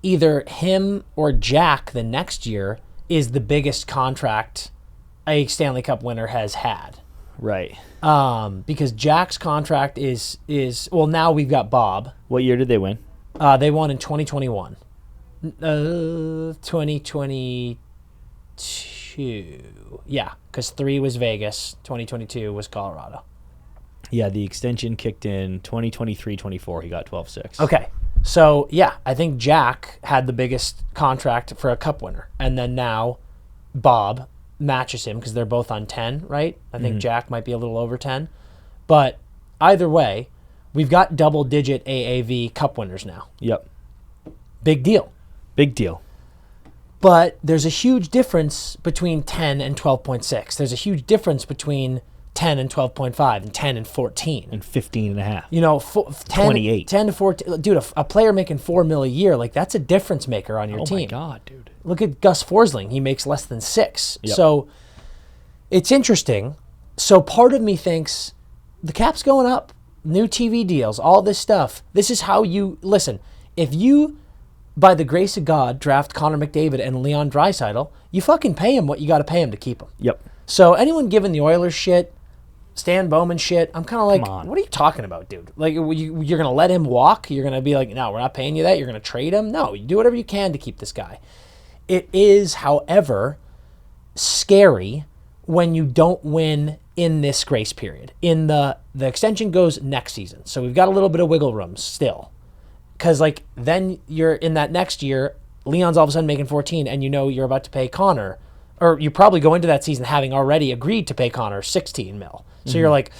either him or Jack the next year is the biggest contract a Stanley Cup winner has had. Right. Because Jack's contract is well, now we've got Bob. What year did they win? They won in 2021. 2022. Yeah, because 3 was Vegas, 2022 was Colorado. Yeah, the extension kicked in 2023-24. He got 12-6. Okay, so yeah, I think Jack had the biggest contract for a cup winner. And then now Bob matches him because they're both on 10, right? I think Jack might be a little over 10. But either way, we've got double-digit AAV cup winners now. Yep. Big deal. Big deal. But there's a huge difference between 10 and 12.6. There's a huge difference between 10 and 12.5 and 10 and 14. And 15.5. 10 to 14. Dude, a player making $4 million a year, like that's a difference maker on your team. Oh my God, dude. Look at Gus Forsling. He makes less than $6. Yep. So it's interesting. So part of me thinks the cap's going up. New TV deals, all this stuff. This is how you listen. if you, by the grace of God, draft Connor McDavid and Leon Draisaitl, you fucking pay him what you got to pay him to keep him. Yep. So anyone giving the Oilers shit, Stan Bowman shit, I'm kind of like, Come on. what are you talking about, dude? Like, you're going to let him walk? You're going to be like, no, we're not paying you that? You're going to trade him? No, you do whatever you can to keep this guy. It is, however, scary when you don't win in this grace period. In the extension goes next season, so we've got a little bit of wiggle room still. Because, like, then you're in that next year, Leon's all of a sudden making 14, and you know you're about to pay Connor, or you probably go into that season having already agreed to pay Connor 16 mil. So you're like,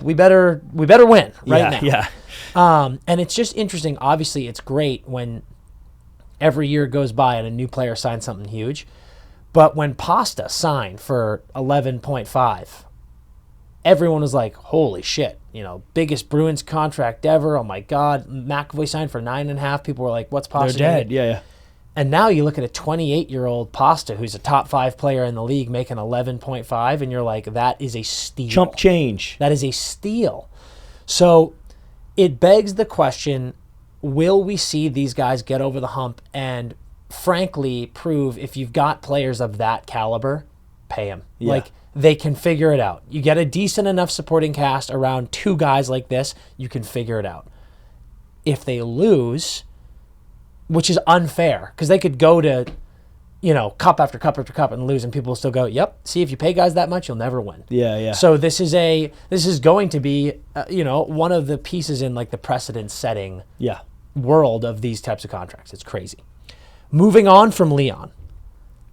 we better win right now. Yeah. And it's just interesting. Obviously, it's great when every year goes by and a new player signs something huge. But when Pasta signed for 11.5, everyone was like, holy shit, biggest Bruins contract ever. Oh my God. McAvoy signed for 9.5. People were like, what's Pasta? They're dead. Yeah. And now you look at a 28-year-old Pasta who's a top 5 player in the league making 11.5, and you're like, that is a steal. Chump change. That is a steal. So it begs the question, will we see these guys get over the hump and frankly prove if you've got players of that caliber, pay them. Yeah. Like, they can figure it out. You get a decent enough supporting cast around 2 guys like this, you can figure it out. If they lose, which is unfair, because they could go to, cup after cup after cup and lose, and people will still go, yep, see, if you pay guys that much, you'll never win. Yeah. So this is going to be, one of the pieces in like the precedent-setting world of these types of contracts. It's crazy. Moving on from Leon,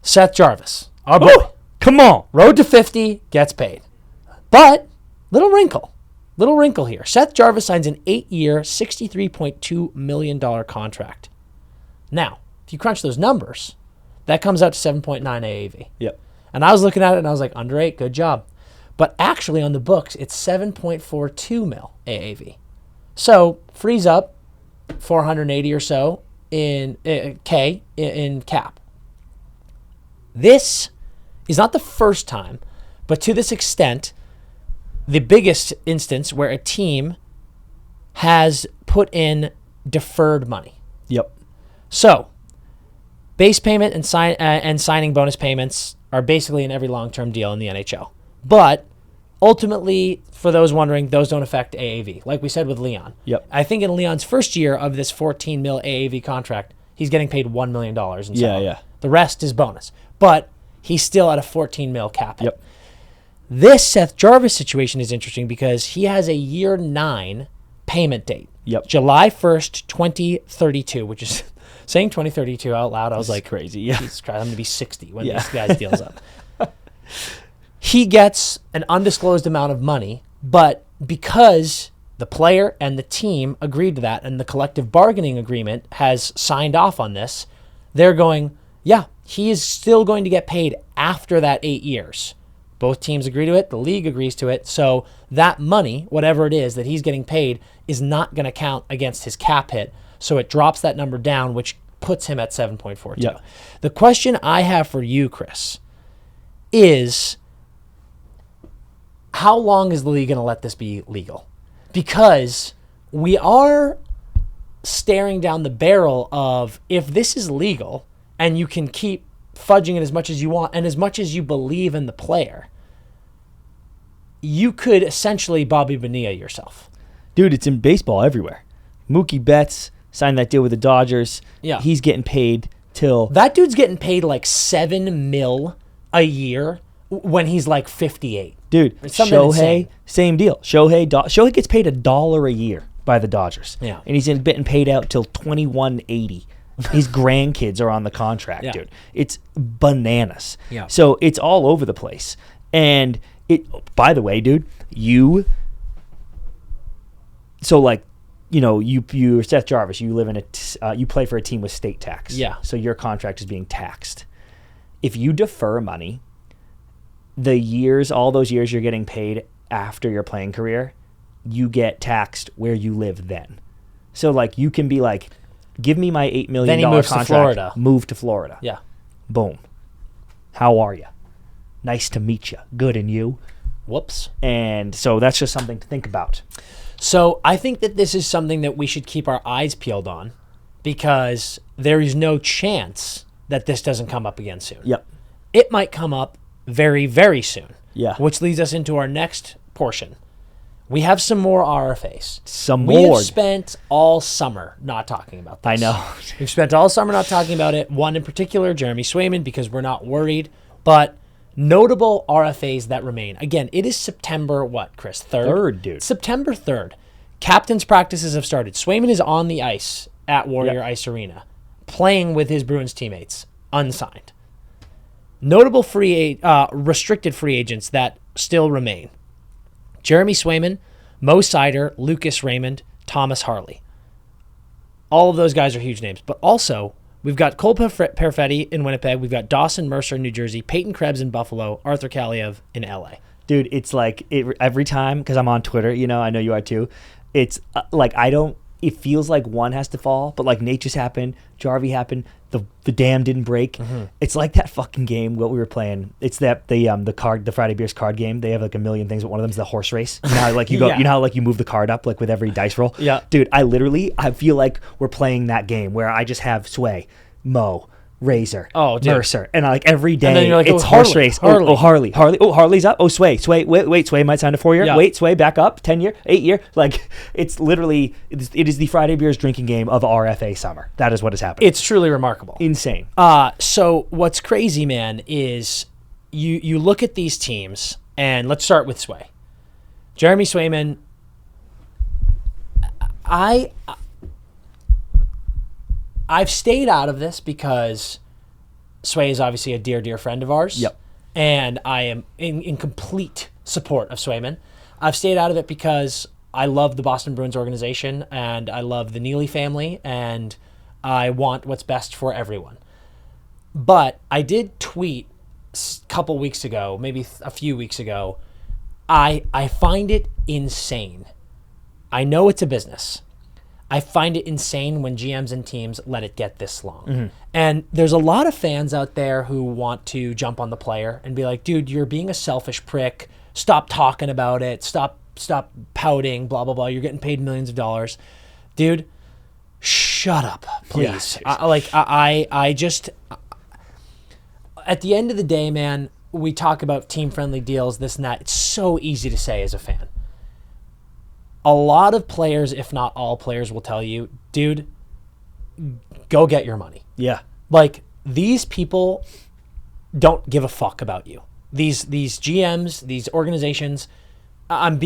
Seth Jarvis, our boy. Oh, come on. Road to 50, gets paid. But, little wrinkle here. Seth Jarvis signs an 8-year, $63.2 million contract. Now, if you crunch those numbers, that comes out to 7.9 AAV. Yep. And I was looking at it and I was like, under 8, good job. But actually on the books, it's 7.42 mil AAV. So, frees up 480 or so in K in cap. This is not the first time, but to this extent, the biggest instance where a team has put in deferred money. Yep. So, base payment and signing bonus payments are basically in every long-term deal in the NHL. But ultimately, for those wondering, those don't affect AAV, like we said with Leon. Yep. I think in Leon's first year of this 14 mil AAV contract, he's getting paid $1 million in salary. Yeah. The rest is bonus. But he's still at a 14 mil cap hit. Yep. This Seth Jarvis situation is interesting because he has a year 9 payment date. Yep. July 1st, 2032, which is saying 2032 out loud. I was like, crazy. Yeah. Jesus Christ, I'm going to be 60 when this guy's deal's up. He gets an undisclosed amount of money, but because the player and the team agreed to that and the collective bargaining agreement has signed off on this, they're going, yeah, he is still going to get paid after that 8 years. Both teams agree to it. The league agrees to it. So that money, whatever it is that he's getting paid, is not going to count against his cap hit. So it drops that number down, which puts him at 7.42. Yeah. The question I have for you, Chris, is how long is the league going to let this be legal? Because we are staring down the barrel of, if this is legal and you can keep fudging it as much as you want and as much as you believe in the player, you could essentially Bobby Bonilla yourself. Dude, it's in baseball everywhere. Mookie Betts signed that deal with the Dodgers. Yeah. He's getting paid till... That dude's getting paid like $7 million a year when he's like 58. Dude, It's something Shohei, insane. same deal. Shohei gets paid $1 a year by the Dodgers. Yeah. And he's getting paid out till 2180. His grandkids are on the contract, Yeah. dude. It's bananas. Yeah. So it's all over the place. And it, by the way, dude, you're Seth Jarvis. You live in you play for a team with state tax. Yeah. So your contract is being taxed. If you defer money, all those years you're getting paid after your playing career, you get taxed where you live then. So like you can be like, give me my $8 million Then he moves contract. to Florida. Move to Florida. Yeah. Boom. How are you? Nice to meet you. Good, and you? Whoops. And so that's just something to think about. So I think that this is something that we should keep our eyes peeled on because there is no chance that this doesn't come up again soon. Yep. It might come up very, very soon. Yeah. Which leads us into our next portion. We have some more RFAs. Some We more. have spent all summer not talking about this. I know. We've spent all summer not talking about it. One in particular, Jeremy Swayman, because we're not worried. But notable RFAs that remain. Again, it is September, what, Chris? 3rd? 3rd, dude. September 3rd. Captain's practices have started. Swayman is on the ice at Warrior Ice Arena, playing with his Bruins teammates, unsigned. Notable restricted free agents that still remain. Jeremy Swayman, Mo Sider, Lucas Raymond, Thomas Harley. All of those guys are huge names. But also, we've got Cole Perfetti in Winnipeg. We've got Dawson Mercer in New Jersey, Peyton Krebs in Buffalo, Arthur Kaliev in LA. Dude, it's like every time, because I'm on Twitter, I know you are too, it's like it feels like one has to fall, but like Nate just happened, Jarvie happened, the dam didn't break. Mm-hmm. It's like that fucking game what we were playing. It's that the Friday Beers card game. They have like a million things, but one of them's the horse race. You know how like you go, you know how like you move the card up like with every dice roll. Yeah, dude, I feel like we're playing that game where I just have Sway, Mo, Razor, Mercer, and like every day, and then you're like, it's horse race. Harley. Oh, Harley's up. Oh, Sway. Wait, Sway might sign a 4-year. Yeah. Wait, Sway back up 10-year, 8-year. Like it's literally it is the Friday Beers drinking game of RFA summer. That is what is happening. It's truly remarkable, insane. So what's crazy, man, is you look at these teams, and let's start with Sway. Jeremy Swayman. I've stayed out of this because Sway is obviously a dear, dear friend of ours. Yep. And I am in complete support of Swayman. I've stayed out of it because I love the Boston Bruins organization, and I love the Neely family, and I want what's best for everyone. But I did tweet a couple weeks ago, maybe a few weeks ago, I find it insane. I know it's a business. I find it insane when GMs and teams let it get this long. Mm-hmm. And there's a lot of fans out there who want to jump on the player and be like, dude, you're being a selfish prick. Stop talking about it. Stop pouting, blah, blah, blah. You're getting paid millions of dollars. Dude, shut up, please. Yeah, I just, at the end of the day, man, we talk about team-friendly deals, this and that. It's so easy to say as a fan. A lot of players, if not all players, will tell you, dude, go get your money. Yeah. Like, these people don't give a fuck about you. These GMs, these organizations, I'm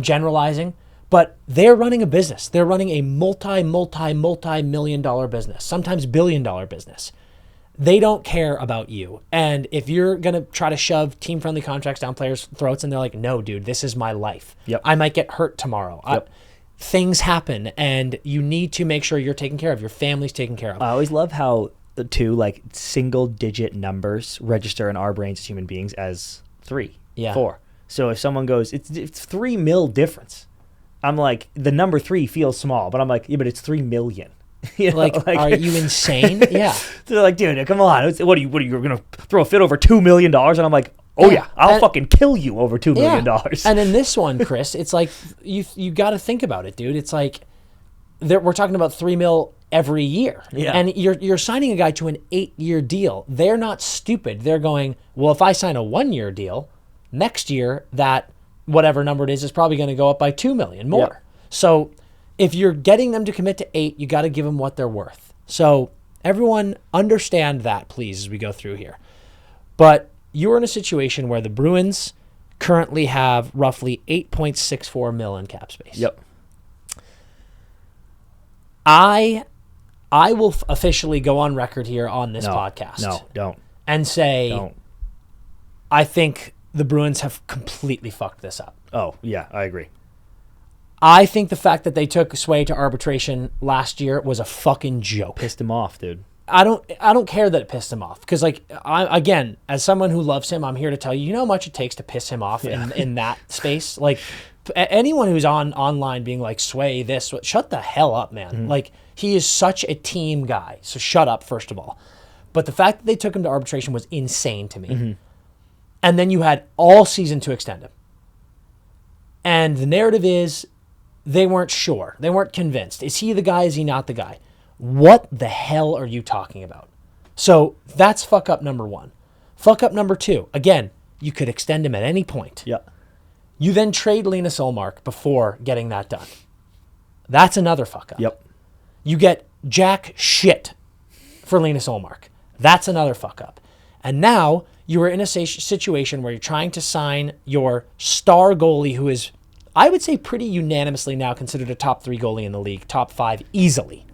generalizing, but they're running a business. They're running a multi-million dollar business, sometimes billion-dollar business. They don't care about you. And if you're going to try to shove team-friendly contracts down players' throats and they're like, no, dude, this is my life. Yep. I might get hurt tomorrow. Yep. Things happen, and you need to make sure you're taken care of. Your family's taken care of. I always love how, too, like, single-digit numbers register in our brains as human beings as 3, 4. So if someone goes, it's $3 million difference. I'm like, the number 3 feels small, but I'm like, yeah, but it's 3 million. Like, are you insane? Yeah. So they're like, dude, come on. What are you going to throw a fit over $2 million? And I'm like, oh yeah, I'll fucking kill you over $2 million. And in this one, Chris, it's like, you got to think about it, dude. It's like, we're talking about $3 million every year. Yeah. And you're signing a guy to an 8-year deal. They're not stupid. They're going, well, if I sign a 1-year deal, next year, that whatever number it is probably going to go up by $2 million more. Yeah. So if you're getting them to commit to 8, you got to give them what they're worth. So everyone understand that, please, as we go through here. But you're in a situation where the Bruins currently have roughly $8.64 million in cap space. Yep. I will officially go on record here on this podcast. No, don't. And say, don't. I think the Bruins have completely fucked this up. Oh, yeah, I agree. I think the fact that they took Sway to arbitration last year was a fucking joke. Pissed him off, dude. I don't care that it pissed him off, because like again, as someone who loves him, I'm here to tell you, you know how much it takes to piss him off in that space. Like anyone who's online being like Sway this, shut the hell up, man. Mm-hmm. Like he is such a team guy, so shut up first of all. But the fact that they took him to arbitration was insane to me. Mm-hmm. And then you had all season to extend him, and the narrative is, they weren't sure. They weren't convinced. Is he the guy? Is he not the guy? What the hell are you talking about? So that's fuck up number one. Fuck up number two. Again, you could extend him at any point. Yeah. You then trade Linus Ullmark before getting that done. That's another fuck up. Yep. You get jack shit for Linus Ullmark. That's another fuck up. And now you are in a situation where you're trying to sign your star goalie, who is, I would say, pretty unanimously now considered a top 3 goalie in the league, top 5 easily.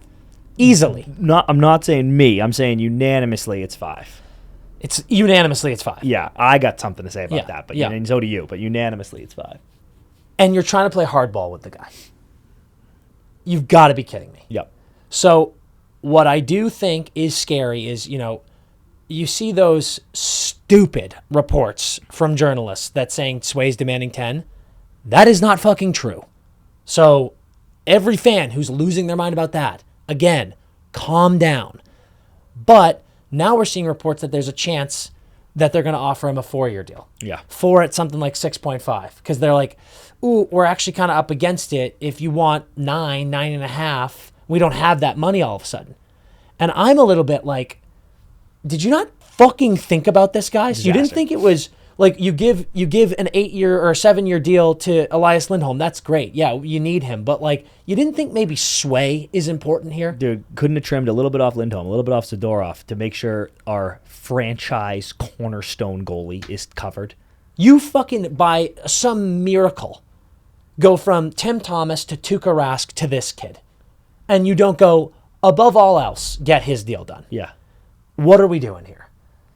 Easily. I'm not saying me. I'm saying unanimously it's 5. It's unanimously it's 5. Yeah, I got something to say about Yeah, that, but yeah. and so do you. But unanimously it's 5. And you're trying to play hardball with the guy. You've got to be kidding me. Yep. So what I do think is scary is, you see those stupid reports from journalists that saying Sway's demanding 10. That is not fucking true. So every fan who's losing their mind about that, again, calm down. But now we're seeing reports that there's a chance that they're going to offer him a 4-year deal. Yeah. 4 at something like 6.5. Because they're like, ooh, we're actually kind of up against it. If you want 9.5, we don't have that money all of a sudden. And I'm a little bit like, did you not fucking think about this, guys? Disaster. You didn't think it was like you give an 8-year or a 7-year deal to Elias Lindholm. That's great. Yeah, you need him. But like, you didn't think maybe Sway is important here? Dude, couldn't have trimmed a little bit off Lindholm, a little bit off Zadorov to make sure our franchise cornerstone goalie is covered. You fucking, by some miracle, go from Tim Thomas to Tuukka Rask to this kid. And you don't go, above all else, get his deal done. Yeah. What are we doing here?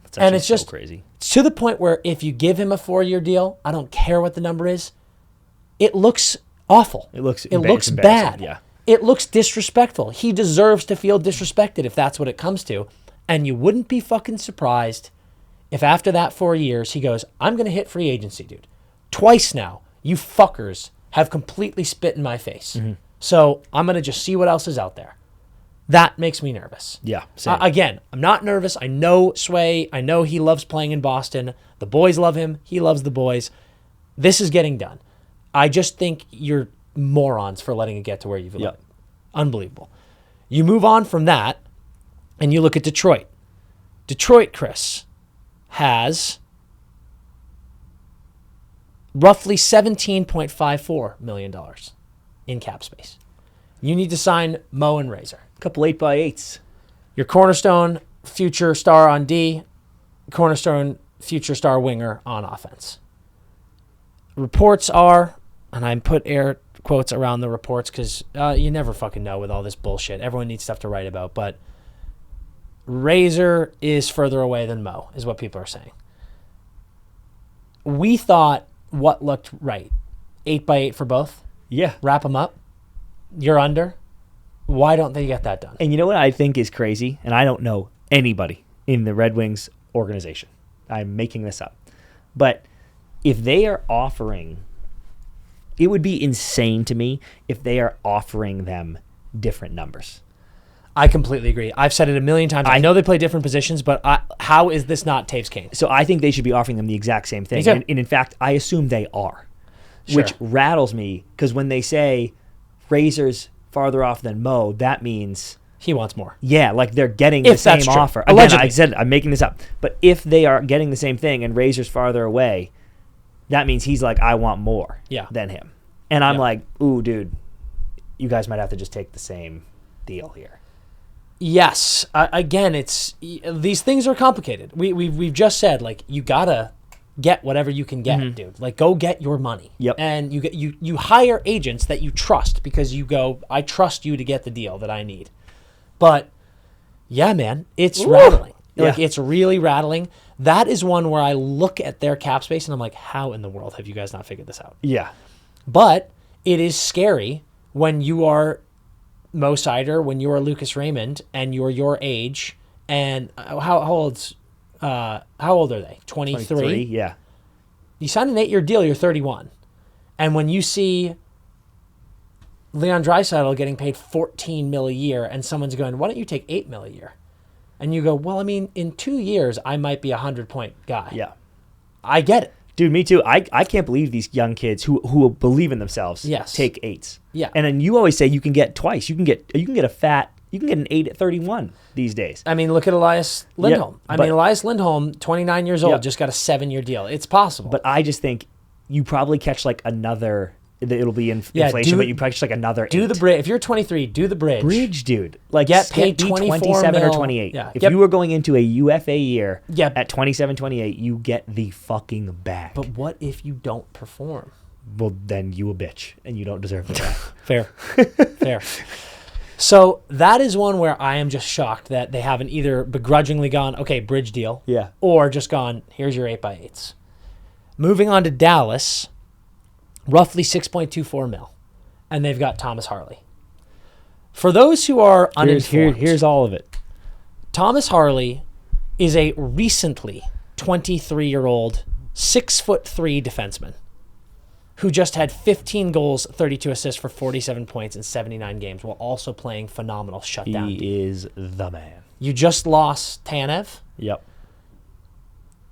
That's actually And it's just crazy. It's to the point where if you give him a 4-year deal, I don't care what the number is, it looks awful. It looks looks embarrassing, bad. yeah. It looks disrespectful. He deserves to feel disrespected if that's what it comes to. And you wouldn't be fucking surprised if after that 4 years he goes, I'm going to hit free agency, dude. Twice now, you fuckers have completely spit in my face. Mm-hmm. So I'm going to just see what else is out there. That makes me nervous. Yeah, same. Again, I'm not nervous. I know Sway. I know he loves playing in Boston. The boys love him. He loves the boys. This is getting done. I just think you're morons for letting it get to where you've let it. Unbelievable. You move on from that, and you look at Detroit. Detroit, Chris, has roughly $17.54 million in cap space. You need to sign Mo and Razor. A couple 8x8s. Your cornerstone future star on D, cornerstone future star winger on offense. Reports are, and I put air quotes around the reports because you never fucking know with all this bullshit. Everyone needs stuff to write about, but Razor is further away than Mo, is what people are saying. We thought what looked right. 8x8 for both. Yeah. Wrap them up. You're under. Why don't they get that done? And you know what I think is crazy? And I don't know anybody in the Red Wings organization. I'm making this up. But if they are offering, it would be insane to me if they are offering them different numbers. I completely agree. I've said it a million times. I know they play different positions, but how is this not Taves Kane? So I think they should be offering them the exact same thing. Me too. And in fact, I assume they are, Sure. which rattles me because when they say Razor's farther off than Mo, that means He wants more. yeah, like they're getting If the same that's true. offer. Again, Allegedly. I said it, I'm making this up. But if they are getting the same thing and Razor's farther away, that means he's like, I want more than him. And I'm like, ooh, dude, you guys might have to just take the same deal here. Yes. Again, it's these things are complicated. We've just said, like, you gotta get whatever you can get, dude. Like, go get your money. Yep. And you hire agents that you trust because you go, I trust you to get the deal that I need. But yeah, man, it's rattling. Like, it's really rattling. That is one where I look at their cap space and I'm like, how in the world have you guys not figured this out? Yeah. But it is scary when you are Mo Sider, when you are Lucas Raymond, and you're your age. And how old are they? 23? Yeah. You sign an 8-year deal, you're 31. And when you see Leon Draisaitl getting paid $14 million a year, and someone's going, why don't you take $8 million a year? And you go, well, I mean, in 2 years, I might be a 100-point guy. Yeah. I get it. Dude, me too. I can't believe these young kids who believe in themselves Yes. take 8s. Yeah. And then you always say you can get twice. You can get a fat You can get an 8 at 31 these days. I mean, look at Elias Lindholm. Elias Lindholm, 29 years old, just got a 7-year deal. It's possible. But I just think you probably catch like another. It'll be inflation, but you probably catch like another. Do 8. the bridge. If you're 23, do the bridge. Bridge, dude. Like get paid 27 or 28. Yeah. If you were going into a UFA year Yep. at 27, 28, you get the fucking bag. But what if you don't perform? Well, then you a bitch, and you don't deserve the bag. Fair. Fair. So that is one where I am just shocked that they haven't either begrudgingly gone, okay, bridge deal. Yeah. Or just gone, here's your 8x8s. Moving on to Dallas, roughly 6.24 mil. And they've got Thomas Harley. For those who are uninformed, here's all of it. Thomas Harley is a recently 23-year-old, 6'3" defenseman who just had 15 goals, 32 assists for 47 points in 79 games while also playing phenomenal shutdown. He is the man. You just lost Tanev. Yep.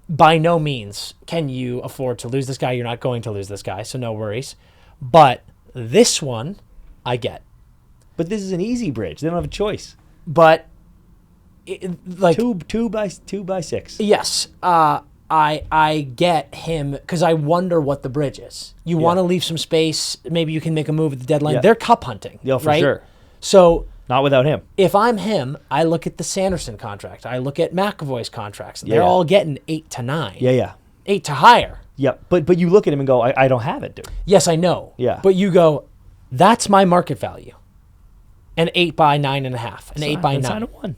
By no means can you afford to lose this guy. You're not going to lose this guy, so no worries. But this one, I get. But this is an easy bridge. They don't have a choice. But like two by 6. Yes, I get him because I wonder what the bridge is. You want to leave some space. Maybe you can make a move at the deadline. Yeah. They're cup hunting, Yeah, for right? sure. So Not without him. if I'm him, I look at the Sanderson contract. I look at McAvoy's contracts. They're all getting 8 to 9. Yeah. 8 to higher. Yeah, but you look at him and go, I don't have it, dude. Yes, I know. Yeah. But you go, that's my market value. An 8 by 9.5. An 8 by 9. Then sign a 1.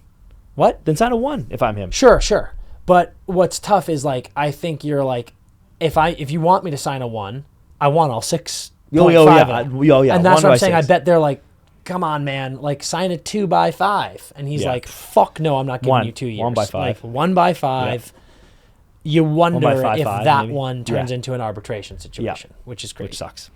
What? Then sign a 1 if I'm him. Sure. But what's tough is like I think you're like if you want me to sign a 1, I want all 6. Yeah. And that's 1 what I'm by saying. 6. I bet they're like, come on, man, like sign a 2 by 5. And he's like, fuck no, I'm not giving you 2 years. 1 by 5. Like 1 by 5. You wonder 1 by 5, if 5, that maybe. one turns into an arbitration situation, which is crazy. Which sucks.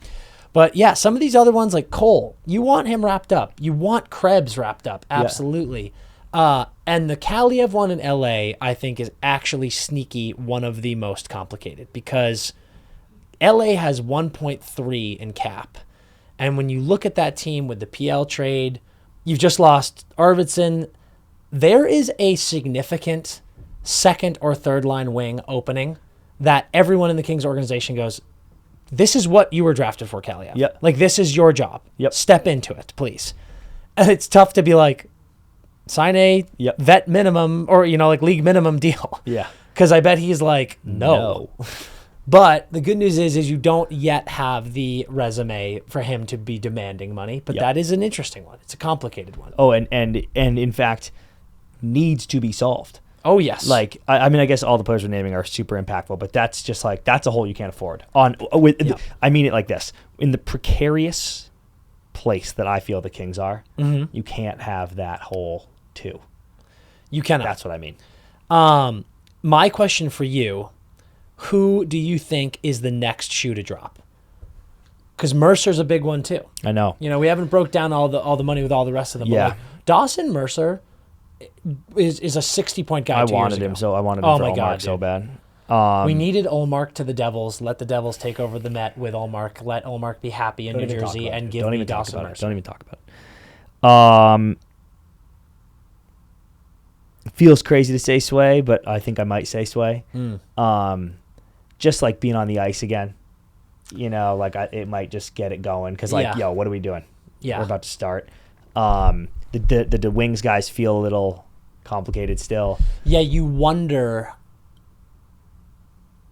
But yeah, some of these other ones like Cole, you want him wrapped up. You want Krebs wrapped up. Absolutely. And the Kaliev one in LA, I think, is actually sneaky one of the most complicated because LA has 1.3 in cap. And when you look at that team with the PL trade, you've just lost Arvidsson. There is a significant second or third line wing opening that everyone in the Kings organization goes, this is what you were drafted for, Kaliev. Yep. Like, this is your job. Yep. Step into it, please. And it's tough to be like, sign a vet minimum or, like league minimum deal. Yeah. Because I bet he's like, no. But the good news is you don't yet have the resume for him to be demanding money. But that is an interesting one. It's a complicated one. Oh, and in fact, needs to be solved. Oh, yes. Like, I mean, I guess all the players we're naming are super impactful, but that's just like, that's a hole you can't afford. I mean it like this. In the precarious place that I feel the Kings are, you can't have that hole too. You cannot. That's what I mean. My question for you, who do you think is the next shoe to drop? Because Mercer's a big one too. I know. We haven't broke down all the money with all the rest of them. Yeah. But like, Dawson Mercer is a 60-point guy. I wanted him for Allmark so bad. We needed Allmark to the Devils. Let the Devils take over the Met with Allmark. Let Allmark be happy in New Jersey and give me Dawson Mercer. Don't even talk about it. It feels crazy to say Sway, but I think I might say Sway. Just like being on the ice again. Like it might just get it going because yo, what are we doing? Yeah. We're about to start. The Wings guys feel a little complicated still. Yeah, you wonder.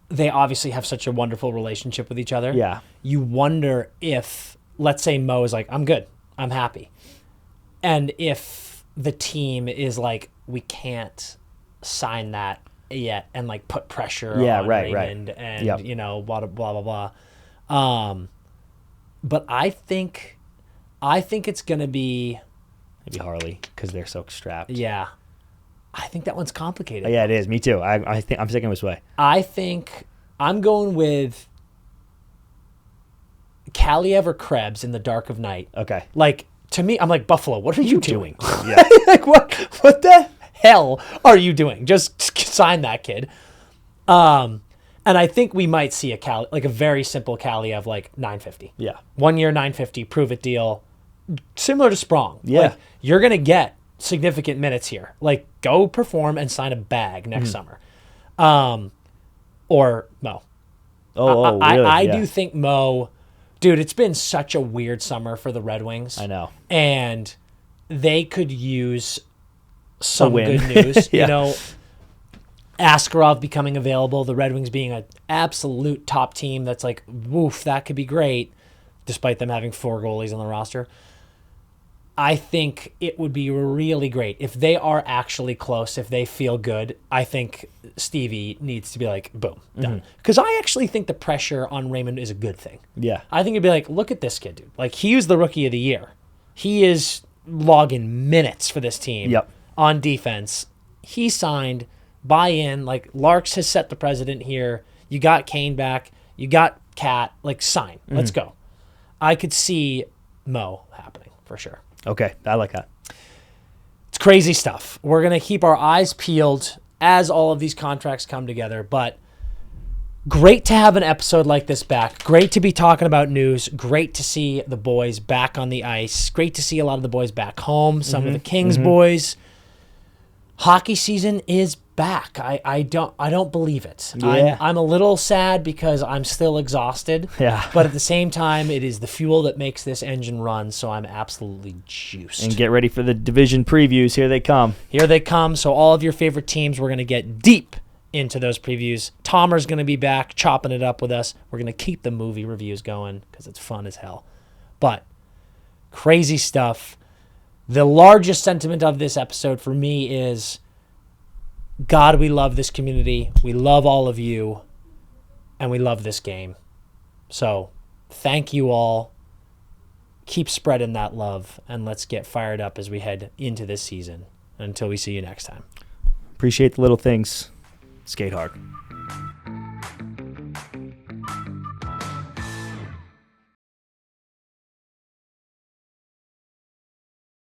They obviously have such a wonderful relationship with each other. Yeah. You wonder if, let's say Mo is like, I'm good, I'm happy. And if the team is like, we can't sign that yet and like put pressure on Raymond and, blah, blah, blah, blah. But I think it's going to be... Maybe Harley because they're so strapped. Yeah. I think that one's complicated. Yeah, it is. Me too. I think I'm sticking with Sway. I think I'm going with Kaliev or Krebs in the dark of night. Okay. Like, to me, I'm like, Buffalo, what are you doing? Yeah. Like, what the hell are you doing? Just sign that kid. And I think we might see a very simple Kaliev, like 950. Yeah. 1 year, 950, prove it deal. Similar to Sprong. Yeah. Like, you're going to get significant minutes here. Like, go perform and sign a bag next summer. Or Mo. Really? I do think Mo, dude, it's been such a weird summer for the Red Wings. I know. And they could use some win. good news. Yeah. You know, Askarov becoming available, the Red Wings being an absolute top team that's like, woof, that could be great, despite them having 4 goalies on the roster. I think it would be really great if they are actually close, if they feel good. I think Stevie needs to be like, boom, done. Because I actually think the pressure on Raymond is a good thing. Yeah. I think it'd be like, look at this kid, dude. Like, he was the rookie of the year. He is logging minutes for this team on defense. He signed, buy in. Like, Larks has set the precedent here. You got Kane back. You got Cat. Like, sign. Let's go. I could see Mo happening for sure. Okay, I like that. It's crazy stuff. We're going to keep our eyes peeled as all of these contracts come together, but great to have an episode like this back. Great to be talking about news. Great to see the boys back on the ice. Great to see a lot of the boys back home, some of the Kings boys. Hockey season is back. I don't believe it. Yeah. I'm a little sad because I'm still exhausted. Yeah. But at the same time, it is the fuel that makes this engine run, so I'm absolutely juiced. And get ready for the division previews. Here they come. Here they come. So all of your favorite teams, we're going to get deep into those previews. Tomer's going to be back chopping it up with us. We're going to keep the movie reviews going because it's fun as hell. But crazy stuff. The largest sentiment of this episode for me is, God, we love this community. We love all of you. And we love this game. So thank you all. Keep spreading that love. And let's get fired up as we head into this season. Until we see you next time. Appreciate the little things. Skate hard.